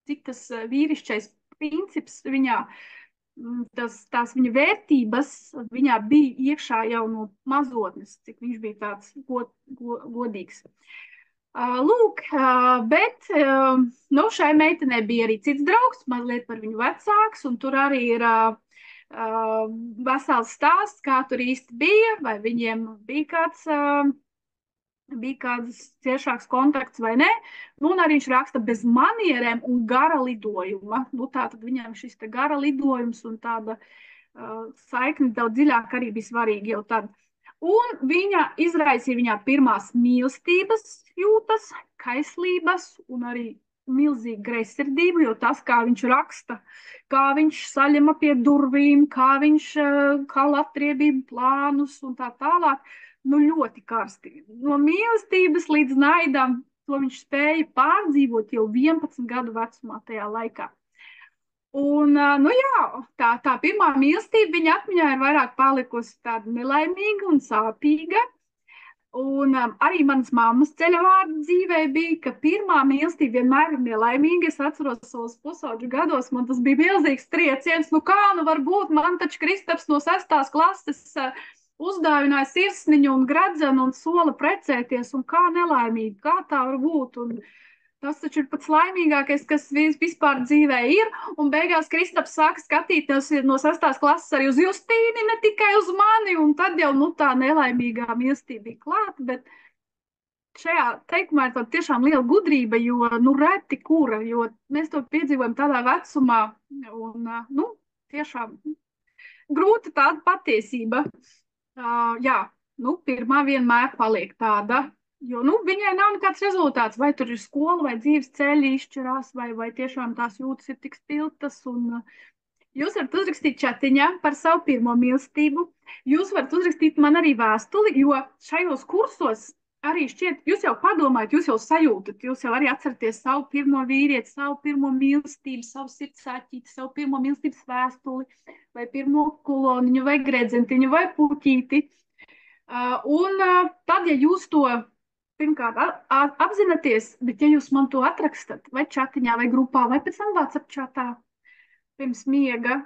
Cik tas vīrišķais princips viņā, tās viņa vērtības viņā bija iekšā jau no mazotnes, cik viņš bija tāds godīgs. Lūk, bet šai meitenei bija arī cits draugs, mazliet par viņu vecāks, un tur arī ir vesels stāsts, kā tur īsti bija, vai viņiem bija kāds ciešāks kontakts vai ne. Un arī viņš raksta bez manierēm un gara lidojuma. Tātad viņam šis te gara lidojums un tāda saikne daudz dziļāk arī bija svarīgi jau tad. Un viņa izraisīja viņā pirmās mīlestības jūtas, kaislības un arī milzīgu greizsirdību, jo tas, kā viņš raksta, kā viņš saļema pie durvīm, kā viņš kal atriebību plānus un tā tālāk, ļoti karsti. No mīlestības līdz naidam to viņš spēja pārdzīvot jau 11 gadu vecumā tajā laikā. Un, tā pirmā mīlestība viņa atmiņā ir vairāk palikusi tāda nelaimīga un sāpīga. Un arī manas mammas ceļavārda dzīvē bija, ka pirmā mīlestība vienmēr ir nelaimīga. Es atceros savus pusauģu gados, man tas bija milzīgs trieciens. Kā var būt, man taču Kristaps no 6. klases uzdāvināja sirsniņu un gredzenu un sola precēties, un kā nelaimīgi, kā tā var būt. Un tas taču ir pats laimīgākais, kas vispār dzīvē ir, un beigās Kristaps sāka skatīties no 6. klases arī uz Justīni, ne tikai uz mani, un tad jau tā nelaimīgā mīlestība bija klāta, bet šajā teikumā ir tāda tiešām liela gudrība, jo, reti kura, jo mēs to piedzīvojam tādā vecumā, un, tiešām grūta tāda patiesība. Pirmā vienmēr paliek tāda, jo viņai nav nekāds rezultāts, vai tur ir skola, vai dzīves ceļi izšķirās, vai tiešām tās jūtas ir tik spilgtas. Jūs varat uzrakstīt čatiņā par savu pirmo mīlestību. Jūs varat uzrakstīt man arī vēstuli, jo šajos kursos arī šķiet, jūs jau padomājat, jūs jau sajūtat, jūs jau arī atceraties savu pirmo vīrieti, savu pirmo mīlestību, savu sirdsāķīti, savu pirmo mīlestības vēstuli, vai pirmo kuloniņu, vai gredzentiņu, vai puķīti. Tad, ja jūs to pirmkārt apzināties, bet ja jūs man to atrakstat, vai čatiņā, vai grupā, vai pēc tam WhatsApp čatā pirms miega,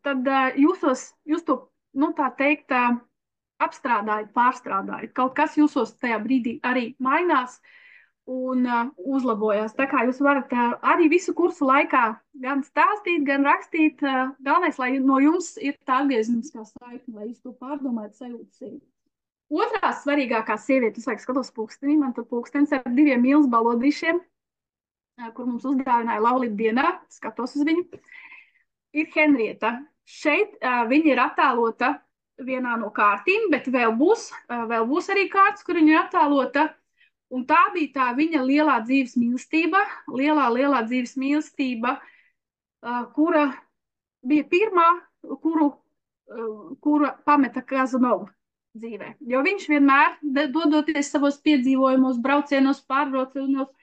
tad jūs to, tā teikt, apstrādājat, pārstrādājat. Kaut kas jūsos tajā brīdī arī mainās un uzlabojās. Tā kā jūs varat arī visu kursu laikā gan stāstīt, gan rakstīt. Galvenais, lai no jums ir tā atgriezeniskā saikne, lai jūs to pārdomājat, sajūtat sevi. Otrā svarīgākā sieviete, es skatos pulkstenī, man tur pulkstenis ar 2 mīlas balodīšiem, kur mums uzdāvināja laulību dienā, skatos uz viņu, ir Henrieta. Šeit viņa ir attēlota vienā no kārtīm, bet vēl būs arī kārtas, kur viņa ir attēlota. Un tā bija tā viņa lielā dzīves mīlestība, lielā dzīves mīlestība, kura bija pirmā, kura pameta Kazanovu dzīvē. Jo viņš vienmēr, dodoties savos piedzīvojumos, braucienos, pārbraucienos,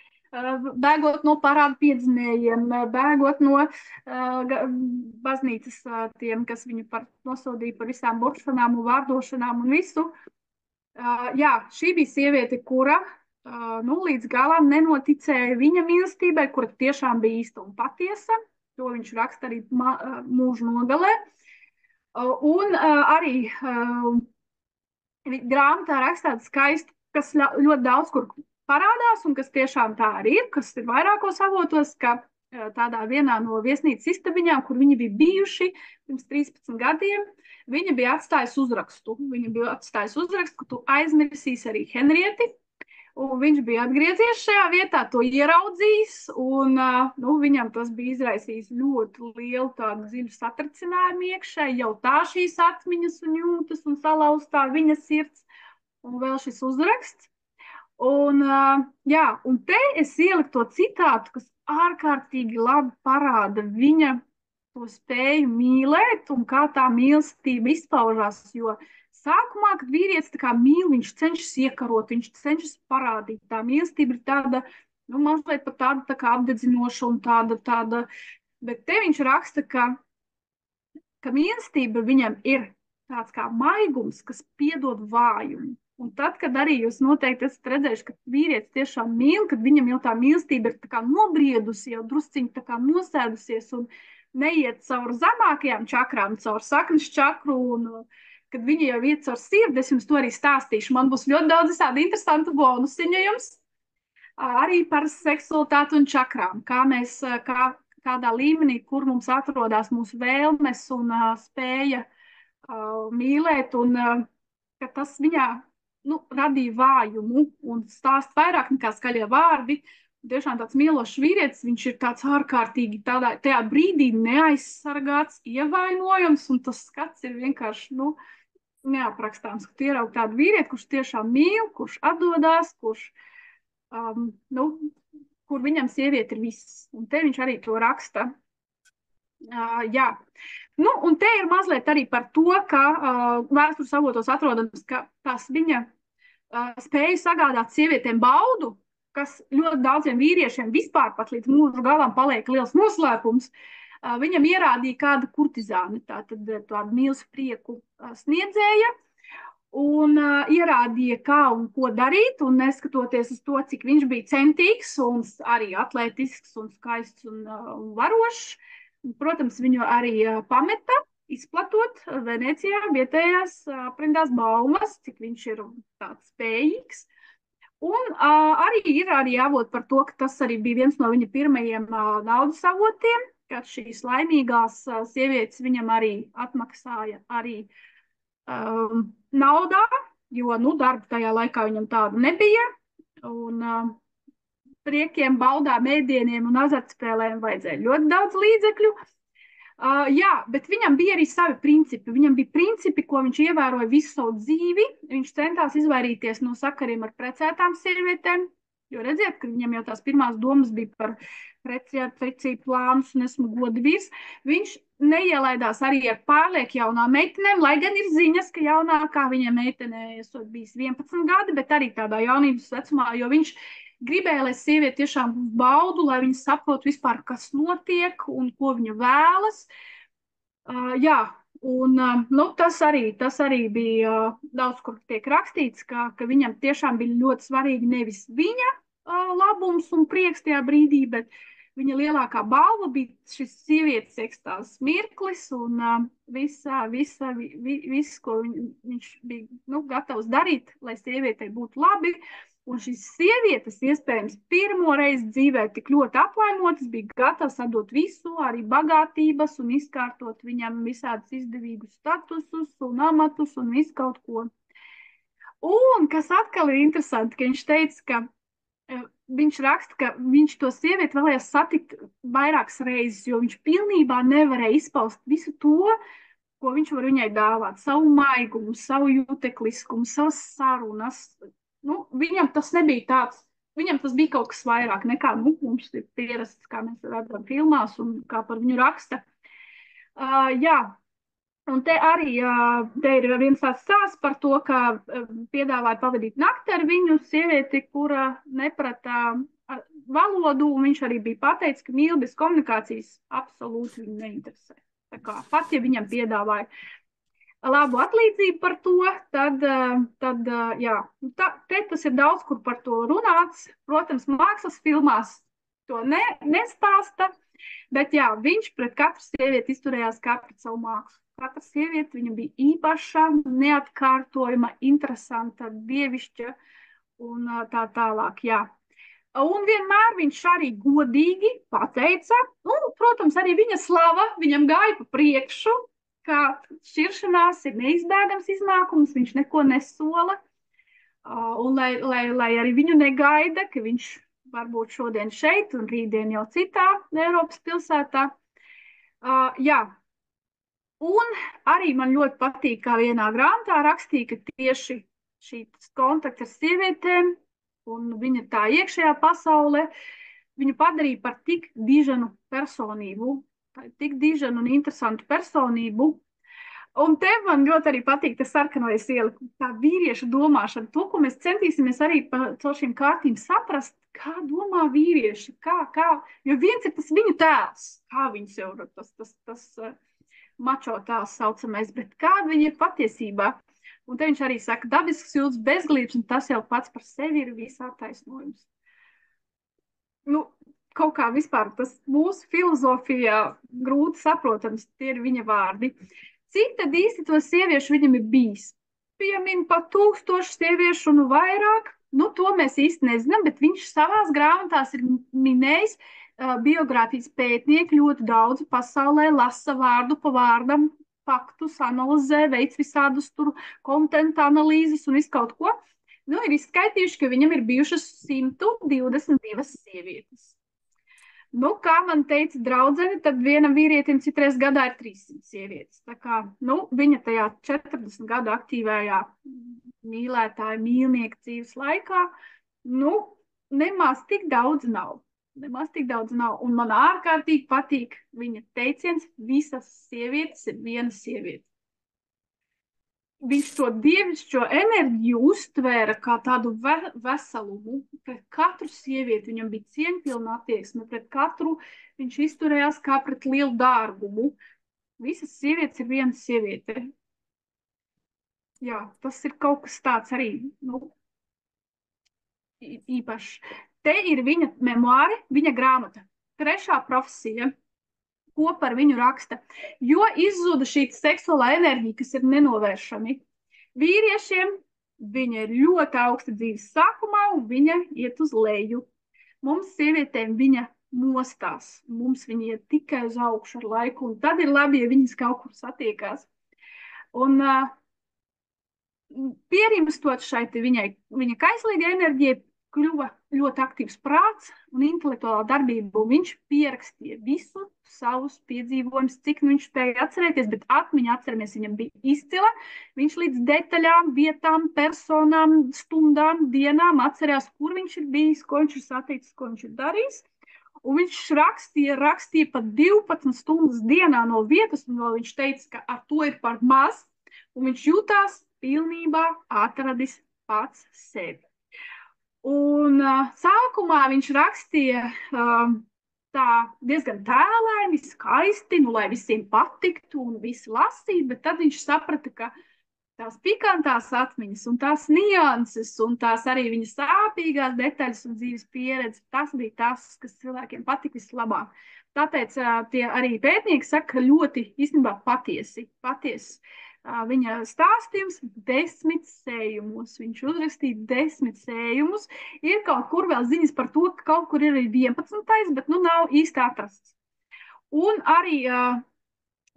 bēgot no parādu piedzinējiem, bēgot no baznīcas tiem, kas viņu nosodīja par visām buršanām un vārdošanām un visu. Šī bija sieviete, kura līdz galam nenoticēja viņa mīlestībai, kura tiešām bija īsta un patiesa. To viņš raksta arī mūža nogalē. Un arī Grāmatā rakstīts skaisti, kas ļoti daudz kur parādās, un kas tiešām tā arī ir, kas ir vairākos avotos, ka tādā vienā no viesnīcas istabiņām, kur viņi bija bijuši pirms 13 gadiem, viņa bija atstājusi uzrakstu. Viņa bija atstājusi uzrakstu, ka tu aizmirsīsi arī Henrieti. Un viņš bija atgriezies šajā vietā, to ieraudzījis, un nu, viņam tas bija izraisījis ļoti lielu tādu dziļu satricinājumu iekšē, jau tā šīs atmiņas un jūtas un salauztā viņa sirds, un vēl šis uzraksts. Un, jā, un te es ieliku to citātu, kas ārkārtīgi labi parāda viņa to spēju mīlēt un kā tā mīlestība izpaužās, jo sākumā, kad vīrietis tā kā mīl, viņš cenšas iekarot, viņš cenšas parādīt. Tā mīlestība ir tāda, nu, mazliet pat tāda tā kā apdedzinoša un tāda, bet te viņš raksta, ka mīlestība viņam ir tāds kā maigums, kas piedod vājumu. Un tad, kad arī jūs noteikti esat redzējuši, ka vīrietis tiešām mīl, kad viņam jau tā mīlestība ir tā kā nobriedusi, jau drusciņi tā kā nosēdusies un neiet caur zemākajām čakrām, caur saknes čakru un kad viņa jau iet caur sirdi, es jums to arī stāstīšu. Man būs ļoti daudz visādi interesantu bonusiņu jums arī par seksualitāti un čakrām, kā mēs, kādā līmenī, kur mums atrodas mūsu vēlmes un spēja mīlēt, un ka tas viņā nu, radīja vājumu un stāst vairāk nekā skaļie vārdi. Tiešām tāds mīlošs vīrietis, viņš ir tāds ārkārtīgi tajā brīdī neaizsargāts, ievainojams, un tas skats ir vienkārši, nu, neaprakstāms, ka tu ieraugi tādu vīrieti, kurš tiešām mīl, kurš atdodās, nu, kur viņam sieviete ir viss. Un te viņš arī to raksta. Jā. Nu, un te ir mazliet arī par to, ka vēstures avotos atrodams, ka tās viņa spēja sagādāt sievietēm baudu, kas ļoti daudziem vīriešiem vispār pat līdz mūža galam paliek liels noslēpums, viņam ierādīja kāda kurtizāne, tādu mīlas prieku sniedzēja, un ierādīja, kā un ko darīt, un neskatoties uz to, cik viņš bija centīgs un arī atletisks un skaists un varošs, protams, viņu arī pameta, izplatot Venecijā vietējās aprindās baumas, cik viņš ir tāds spējīgs. Un arī ir arī avot par to, ka tas arī bija viens no viņa pirmajiem naudas avotiem, kad šīs laimīgās sievietes viņam arī atmaksāja arī naudā, jo, nu, darba tajā laikā viņam tāda nebija, un priekiem, baudām, ēdieniem un azartspēlēm vajadzēja ļoti daudz līdzekļu. Jā, bet viņam bija arī savi principi. Viņam bija principi, ko viņš ievēroja visu savu dzīvi. Viņš centās izvairīties no sakariem ar precētām sievietēm, jo redziet, ka viņam jau tās pirmās domas bija par precību plānus un esmu godvīrs. Viņš neielaidās arī ar pārliek jaunām meitenēm, lai gan ir ziņas, ka jaunākā viņa meitenē esot bijis 11 gadi, bet arī tādā jaunības vecumā, jo viņš gribēja, lai sieviete tiešām baudu, lai viņa saprot vispār, kas notiek un ko viņa vēlas. Jā, un nu, tas arī bija daudz, kur tiek rakstīts, ka viņam tiešām bija ļoti svarīgi nevis viņa labums un prieks tajā brīdī, bet viņa lielākā balva bija šis sievietes ekstāzes mirklis un viss, ko viņš bija nu, gatavs darīt, lai sievietei būtu labi. Un šīs sievietes, iespējams, pirmo reizi dzīvē tik ļoti aplaimotas, bija gatavas atdot visu, arī bagātības un izkārtot viņam visādus izdevīgus statusus un amatus un visu kaut ko. Un, kas atkal ir interesanti, ka viņš teica, ka viņš raksta, ka viņš to sievieti vēlējās satikt vairākas reizes, jo viņš pilnībā nevarēja izpaust visu to, ko viņš var viņai dāvāt, savu maigumu, savu jutekliskumu, savas sarunas. Nu, viņam tas nebija tāds, viņam tas bija kaut kas vairāk nekā mums ir pierasts, kā mēs redzam filmās un kā par viņu raksta. Jā, un te arī te ir viens tāds stāsts par to, ka piedāvāja pavadīt nakti ar viņu sievieti, kura neprata valodu, un viņš arī bija pateicis, ka mīl bez komunikācijas absolūti viņu neinteresē. Tā kā pat, ja viņam piedāvāja labu atlīdzību par to, tad jā, te tas ir daudz, kur par to runāts. Protams, mākslas filmās to nestāsta, bet jā, viņš pret katru sievieti izturējās kā pret savu mākslu. Katra sieviete viņa bija īpaša, neatkārtojama, interesanta, dievišķa un tā tālāk, jā. Un vienmēr viņš arī godīgi pateica, un, protams, arī viņa slava viņam gāja pa priekšu, ka šķiršanās ir neizbēgams iznākums, viņš neko nesola, un lai arī viņu negaida, ka viņš varbūt šodien šeit un rītdien jau citā Eiropas pilsētā. Jā, un arī man ļoti patīk, kā vienā grāmatā rakstīja, ka tieši šīs kontakts ar sievietēm un viņa tā iekšējā pasaule viņu padarīja par tik dižanu personību, tik dižanu un interesantu personību. Un te man ļoti arī patīk tas sarkanais iela, tā vīrieša domāšana, to, ko mēs centīsimies arī caur šīm kārtīm saprast, kā domā vīrieši, jo viens ir tas viņu tēls, kā viņus jau tas mačo tēls saucamais, bet kāda viņa ir patiesībā. Un te viņš arī saka, dabisks jūtas bezglībs, un tas jau pats par sevi ir visā taisnojums. Nu, kaut kā vispār tas mūsu filozofijā grūti saprotams, tie ir viņa vārdi. Cik tad īsti to sieviešu viņam ir bijis? Piemin pa 1000 sieviešu un vairāk, nu to mēs īsti nezinām, bet viņš savās grāmatās ir minējis biogrāfijas pētnieki ļoti daudz pasaulē, lasa vārdu pa vārdam, faktus, analizē, veic visādus tur kontentu analīzes un visu kaut ko. Nu, ir izskaitījuši, ka viņam ir bijušas 122 sievietes. Nu, kā man teica draudzene, tad vienam vīrietim citreiz gadā ir 300 sievietes. Tā kā, nu, viņa tajā 40 gadu aktīvajā mīlētāja, mīlnieka dzīves laikā, nu, nemaz tik daudz nav. Un man ārkārtīgi patīk viņa teiciens, visas sievietes ir viena sieviete. Viņš to dievišķo enerģiju uztvēra kā tādu veselumu. Pret katru sievieti viņam bija cieņpilna attieksme, pret katru viņš izturējās kā pret lielu dārgumu. Visas sievietes ir viena sieviete. Jā, tas ir kaut kas tāds arī, nu, īpašs. Te ir viņa memoāri, viņa grāmata. 3. profesija, ko par viņu raksta. Jo izzuda šī seksuālā enerģija, kas ir nenovēršami. Vīriešiem viņa ir ļoti augsta dzīves sākumā, un viņa iet uz leju. Mums sievietēm viņa mostās. Mums viņa iet tikai uz augšu ar laiku, un tad ir labi, ja viņas kaut kur satiekās. Un pierimstot šai viņa kaislīgai enerģijai, kļuva ļoti aktīvs prāts un intelektuālā darbība, un viņš pierakstīja visu savus piedzīvojumus, cik viņš spēja atcerēties, bet atmiņa, atceramies, viņam bija izcila. Viņš līdz detaļām, vietām, personām, stundām, dienām atcerējās, kur viņš ir bijis, ko viņš ir saticis, ko viņš ir darījis. Un viņš rakstīja pat 12 stundas dienā no vietas, un vēl viņš teica, ka ar to ir par maz, un viņš jutās pilnībā atradis pats sevi. Un sākumā viņš rakstīja tā diezgan tēlaini, skaisti, nu, lai visiem patiktu un visi lasītu, bet tad viņš saprata, ka tās pikantās atmiņas un tās nianses un tās arī viņa sāpīgās detaļas un dzīves pieredze, tas bija tas, kas cilvēkiem patika vislabāk. Tāpēc tie arī pētnieki saka, ļoti īstenībā patiesi. Viņa stāstījums 10 sējumos. Viņš uzrakstīja 10 sējumus. Ir kaut kur vēl ziņas par to, ka kaut kur ir 11, bet nu nav īsti atrasts. Un arī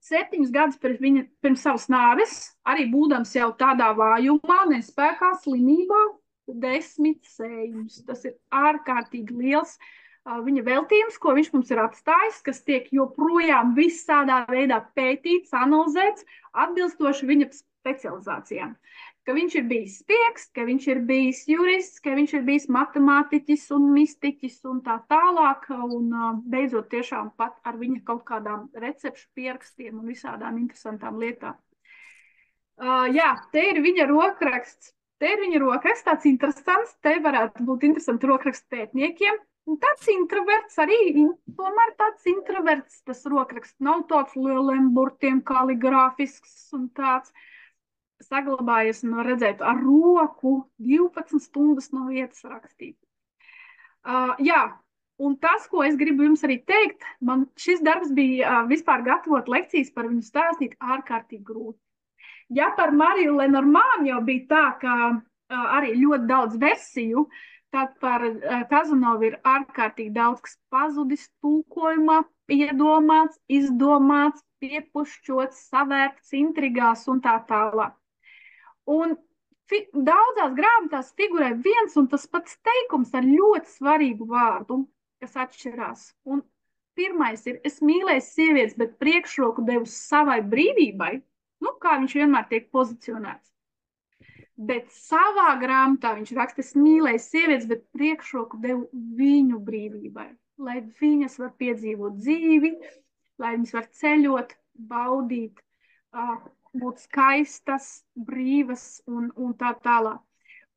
7 gadus pirms savas nāves, arī būdams jau tādā vājumā, nespēkā, slimībā, 10 sējumus. Tas ir ārkārtīgi liels viņa veltījums, ko viņš mums ir atstājis, kas tiek joprojām visādā veidā pētīts, analizēts, atbilstoši viņa specializācijām. Ka viņš ir bijis spiegs, ka viņš ir bijis jurists, ka viņš ir bijis matemātiķis un mistiķis un tā tālāk, un beidzot tiešām pat ar viņa kaut kādām recepšu pierakstiem un visādām interesantām lietām. Jā, te ir viņa rokraksts. Tāds interesants, te varētu būt interesanti rokraksts pētniekiem. Un tāds introverts arī, tomēr tāds introverts, tas rokraksts nav tāds lieliem burtiem, kaligrāfisks un tāds saglabājies un var redzēt ar roku 12 stundas no vietas rakstīt. Jā, Un tas, ko es gribu jums arī teikt, man šis darbs bija vispār gatavot lekcijas par viņu stāstīt ārkārtīgi grūti. Ja par Mariju Lenormānu jau bija tā, ka arī ļoti daudz versiju, tad par Kazanovu ir ārkārtīgi daudz, kas pazudis tulkojumā, iedomāts, izdomāts, piepušķots, savērts intrigās un tā tālāk. Un daudzās grāmatās figurē viens un tas pats teikums ar ļoti svarīgu vārdu, kas atšķirās. Un pirmais ir, es mīlēju sievietes, bet priekšroku devu savai brīvībai, nu, kā viņš vienmēr tiek pozicionēts. Bet savā grāmatā viņš raksta, es mīlēju sievietes, bet priekšroku devu viņu brīvībai, lai viņas var piedzīvot dzīvi, lai viņas var ceļot, baudīt, būt skaistas, brīvas un tā tālāk.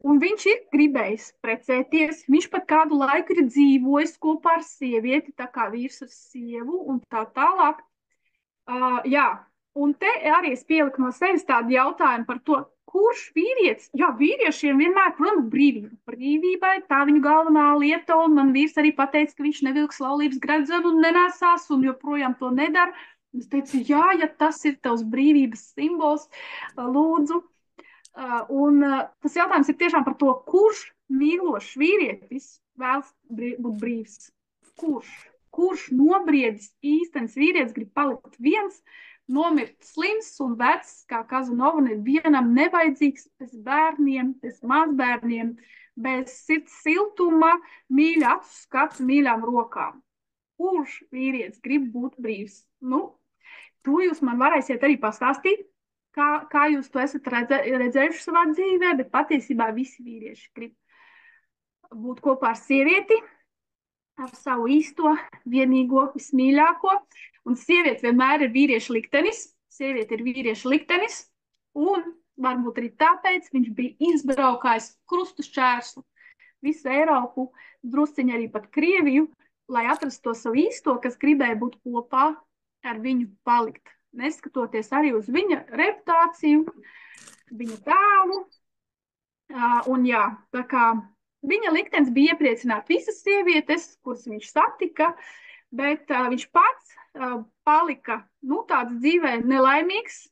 Un viņš ir gribējis precēties, viņš pat kādu laiku ir dzīvojis kopā ar sievieti, tā kā vīrs ar sievu un tā tālāk. Jā, un te arī es pieliku no sevis tādu jautājumu par to, kurš vīrietis, jā, vīriešiem vienmēr, protams, brīvībai, tā viņu galvenā lieta, un man vīrs arī pateica, ka viņš nevilks laulības gredzenu un nenēsās, un joprojām to nedara. Es teicu, jā, ja tas ir tavs brīvības simbols, lūdzu. Un tas jautājums ir tiešām par to, kurš mīlošs vīrietis vēlas būt brīvs. Kurš nobriedis īstenis vīrietis grib palikt viens, nomirt slims un vecs, kā Kazanova, nevienam nevajadzīgs, bez bērniem, bez mazbērniem, bez sirds siltuma, mīļa acu skats, mīļām rokām. Kurš vīrietis grib būt brīvs? Nu, to jūs man varēsiet arī pastāstīt, kā jūs to esat redzējuši savā dzīvē, bet patiesībā visi vīrieši grib būt kopā ar sievieti, ar savu īsto, vienīgo, vismīļāko. Un sieviete vienmēr ir vīrieša liktenis, un varbūt arī tāpēc viņš bija izbraukājis krustu šķērslu visu Eiropu, drusciņi arī pat Krieviju, lai atrastu to savu īsto, kas gribēja būt kopā ar viņu palikt. Neskatoties arī uz viņa reputāciju, viņa tēlu. Un jā, tā kā viņa liktenis bija iepriecināt visas sievietes, kuras viņš satika, bet viņš pats palika, nu, tāds dzīvē nelaimīgs.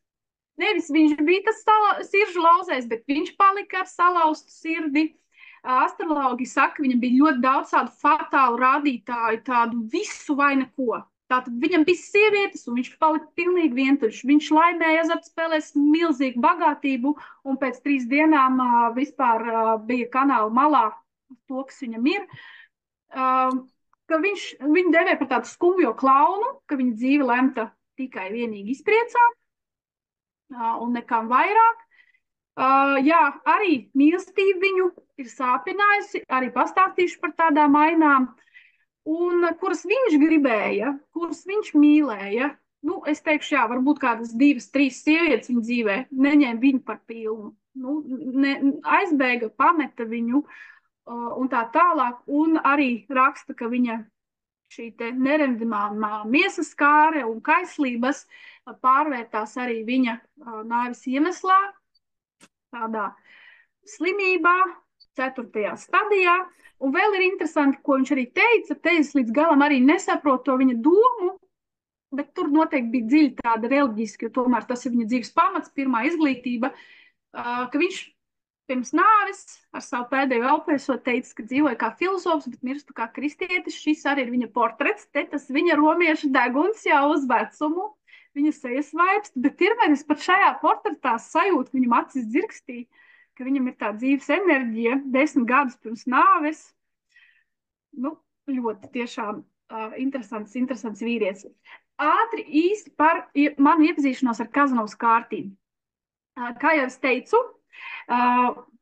Nevis viņš bija tas siržu lauzējs, bet viņš palika ar salauztu sirdi. Astrologi saka, viņam bija ļoti daudz tādu fatālu rādītāju, tādu visu vai neko. Tātad viņam bija sievietes, un viņš palika pilnīgi vientuļš. Viņš laimēja azartspēlēs milzīgu bagātību, un pēc 3 dienām vispār bija kanāla malā to, kas viņam ir. Ka viņu devē par tādu skumjo klaunu, ka viņa dzīve lemta tikai vienīgi izpriecā, un nekām vairāk. Jā, arī mīlestība viņu ir sāpinājusi, arī pastāstīšu par tādām ainām. Un kuras viņš gribēja, kuras viņš mīlēja. Nu, es teikšu, jā, varbūt kādas 2, 3 sievietes viņa dzīvē neņēma viņu par pilnu. Nu, aizbēga, pameta viņu un tā tālāk. Un arī raksta, ka viņa šī te neremdamā miesas kāre un kaislības pārvērtās arī viņa nāves iemeslā, tādā slimībā, 4. stadijā. Un vēl ir interesanti, ko viņš arī teica, te es līdz galam arī nesaprotu to viņa domu, bet tur noteikti bija dziļi tāda reliģiska, jo tomēr tas ir viņa dzīves pamats, pirmā izglītība, ka viņš pirms nāves ar savu pēdējo elpēsot teica, ka dzīvoja kā filozofs, bet mirstu kā kristietis. Šis arī ir viņa portrets, te tas viņa romieša deguns jau uz vecumu, viņa sejas vaipst, bet pirmais pat šajā portretā sajūt, viņam acis dzirkstī, ka viņam ir tā dzīves enerģija 10 gadus pirms nāves. Nu, ļoti tiešām interesants vīrietis. Ātri īsti par manu iepazīšanos ar Kazanovas kārtīm. Kā jau es teicu,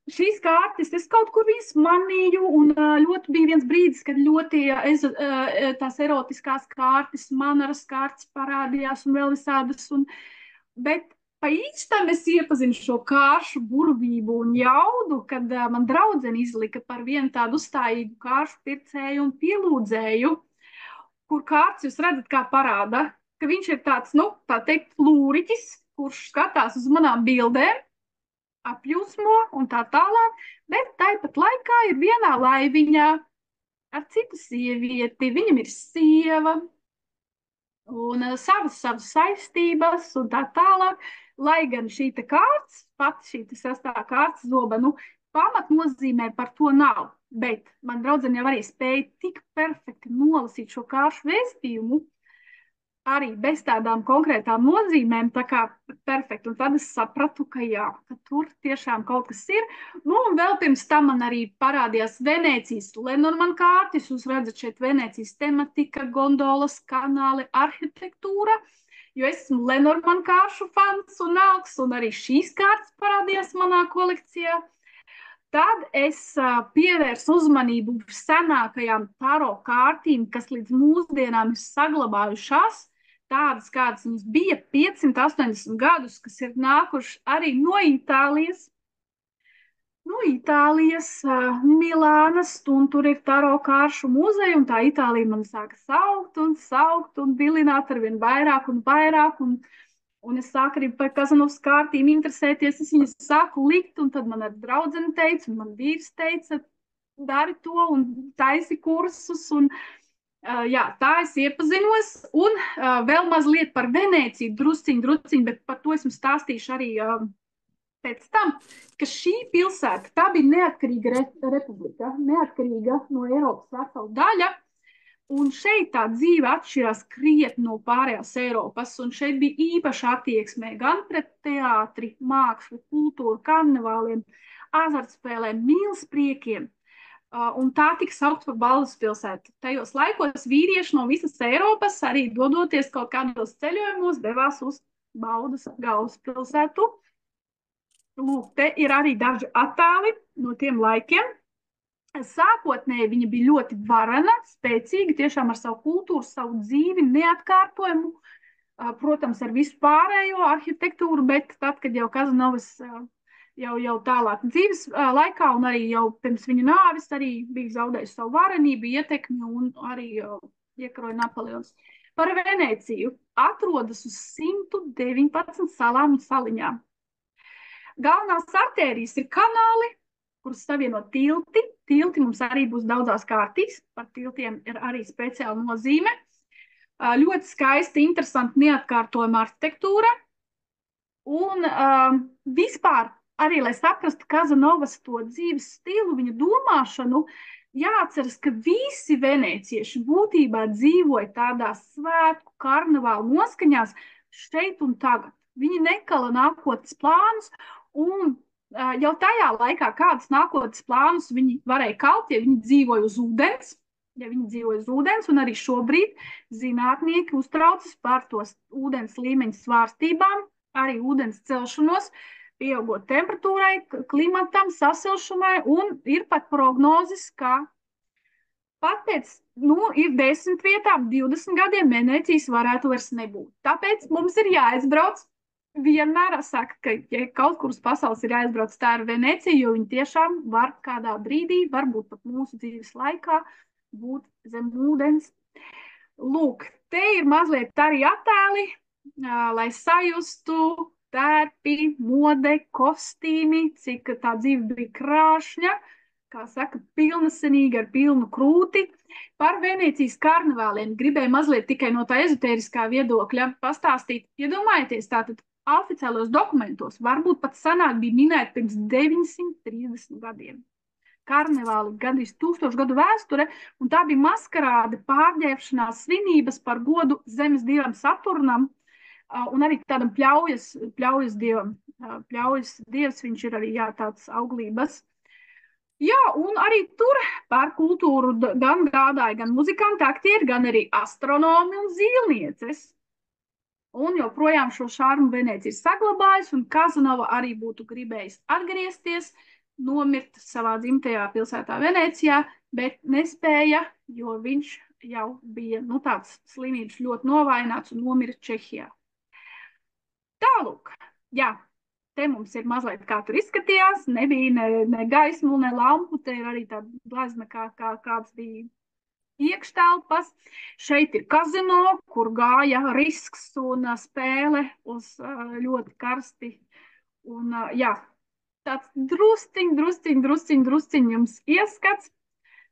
šīs kārtas es kaut kur viņas manīju, un ļoti bija viens brīdis, kad ļoti tās erotiskās kārtas, manaras kārtas parādījās un vēl visādas, bet pa īstam es iepazinu šo kāršu burvību un jaudu, kad man draudzene izlika par vienu tādu uzstājīgu kāršu pircēju un pielūdzēju, kur kārts jūs redzat, kā parāda, ka viņš ir tāds, nu, tā teikt, plūriķis, kurš skatās uz manām bildēm, apjūsmo un tā tālāk, bet tāpat laikā ir vienā laiviņā ar citu sievieti, viņam ir sieva un savas saistības un tā tālāk. Lai gan šī kārts, pati šī sastā kārtas zoba, nu, pamatnozīmē par to nav. Bet man draudzene jau arī spēja tik perfekti nolasīt šo kāršu vēstījumu, arī bez tādām konkrētām nozīmēm, tā kā perfekti. Un tad es sapratu, ka jā, ka tur tiešām kaut kas ir. Nu, un vēl pirms tam man arī parādījās Venēcijas Lenormand kārtas. Jūs redzat šeit Venēcijas tematika, gondolas, kanāli, arhitektūra. Jo es esmu Lenormand kāršu fans un augs, un arī šīs kārtas parādījās manā kolekcijā. Tad es pievērsu uzmanību senākajām taro kārtīm, kas līdz mūsdienām ir saglabājušās. Tādas, kādas viņas bija 580 gadus, kas ir nākuši arī no Itālijas. No Itālijas, Milānas, un tur ir taro kāršu muzeja, un tā Itālija man sāka saukt un vilināt ar vien vairāk un vairāk. Un es sāku arī par Kazanovas kārtīm interesēties, es viņas sāku likt, un tad man ar draudzeni teica, un man vīrs teica, dari to un taisi kursus, un jā, tā es iepazinos, un vēl mazliet par Venēciju, drusciņ, bet par to es jums stāstīšu arī pēc tam, ka šī pilsēta, tā bija neatkarīga republika, neatkarīga no Eiropas vesela daļa, un šeit tā dzīve atšķirās krietni no pārējās Eiropas, un šeit bija īpaša attieksme gan pret teātri, mākslu, kultūru, karnevāliem, azartspēlēm, mīlespriekiem. Un tā tika saukt par galvaspilsētu. Tajos laikos vīrieši no visas Eiropas, arī dodoties kaut kādos ceļojumos, devās uz Baudas galvaspilsētu. Lūk, te ir arī daži attēli no tiem laikiem. Sākotnēji viņa bija ļoti varena, spēcīga, tiešām ar savu kultūru, savu dzīvi, neatkārtojumu, protams, ar visu pārējo arhitektūru, bet tad, kad jau Kazanovas jau tālāk dzīves laikā un arī jau pirms viņa nāves arī bija zaudējis savu varenību, ietekmi un arī iekaroja Napoleons. Par Venēciju atrodas uz 119 salām un saliņām. Galvenās artērijas ir kanāli, kurus savieno tilti. Tilti mums arī būs daudzās kārtīs, par tiltiem ir arī speciāla nozīme. Ļoti skaista, interesanta, neatkārtojama arhitektūra. Un vispār arī, lai saprastu Kazanovas to dzīves stilu, viņa domāšanu, jāatceras, ka visi venēcieši būtībā dzīvoja tādās svētku karnevālu noskaņās šeit un tagad. Viņi nekala nākotnes plānus, un jau tajā laikā kādas nākotnes plānus viņi varēja kalt, ja viņi dzīvoja uz ūdens. Ja viņi dzīvoja uz ūdens, un arī šobrīd zinātnieki uztraucas par tos ūdens līmeņa svārstībām, arī ūdens celšanos, pieaugot temperatūrai, klimatam, sasilšanai, un ir pat prognozes, ka pat pēc, ir 10 vietām, 20 gadiem Venēcijas varētu vairs nebūt. Tāpēc mums ir jāizbrauc. Vienmēr saka, ka, ja kaut kur uz pasaules ir jāizbrauc, tā ir Venēcija, jo viņi tiešām var kādā brīdī, varbūt pat mūsu dzīves laikā, būt zem ūdens. Lūk, te ir mazliet arī attēli, lai sajustu tērpi, mode, kostīmi, cik tā dzīve bija krāšņa, kā saka, pilnasenīga ar pilnu krūti. Par Venēcijas karnevāliem gribēju mazliet tikai no tā ezotēriskā viedokļa pastāstīt. Iedomājieties, tātad oficiālos dokumentos varbūt pat senāk bija minēti pirms 930 gadiem. Karnevāli gandrīz 1000 gadu vēsture, un tā bija maskarāde, pārģērbšanās svinības par godu zemes dievam Saturnam, un arī tādam pļaujas dievam. Pļaujas dievs, viņš ir arī tāds auglības. Jā, un arī tur par kultūru gan gādāja gan muzikanti, aktieri, gan arī astronomi un zīlnieces. Un joprojām šo šarmu Venēcija ir saglabājusi, un Kazanova arī būtu gribējis atgriezties, nomirt savā dzimtajā pilsētā Venēcijā, bet nespēja, jo viņš jau bija tāds slimības ļoti novājināts un nomira Čehijā. Tālūk, jā, te mums ir mazliet kā tur izskatījās, nebija ne gaismu, ne lampu, te ir arī tāda glezna, kāds bija iekštelpas. Šeit ir kazino, kur gāja risks un spēle uz ļoti karsti. Un jā, tāds drusciņ jums ieskats.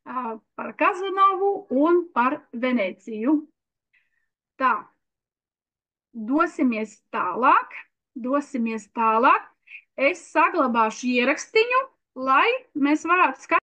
par Kazanovu un par Venēciju. Tā, dosimies tālāk, dosimies tālāk. Es saglabāšu ierakstiņu, lai mēs varētu skatīties.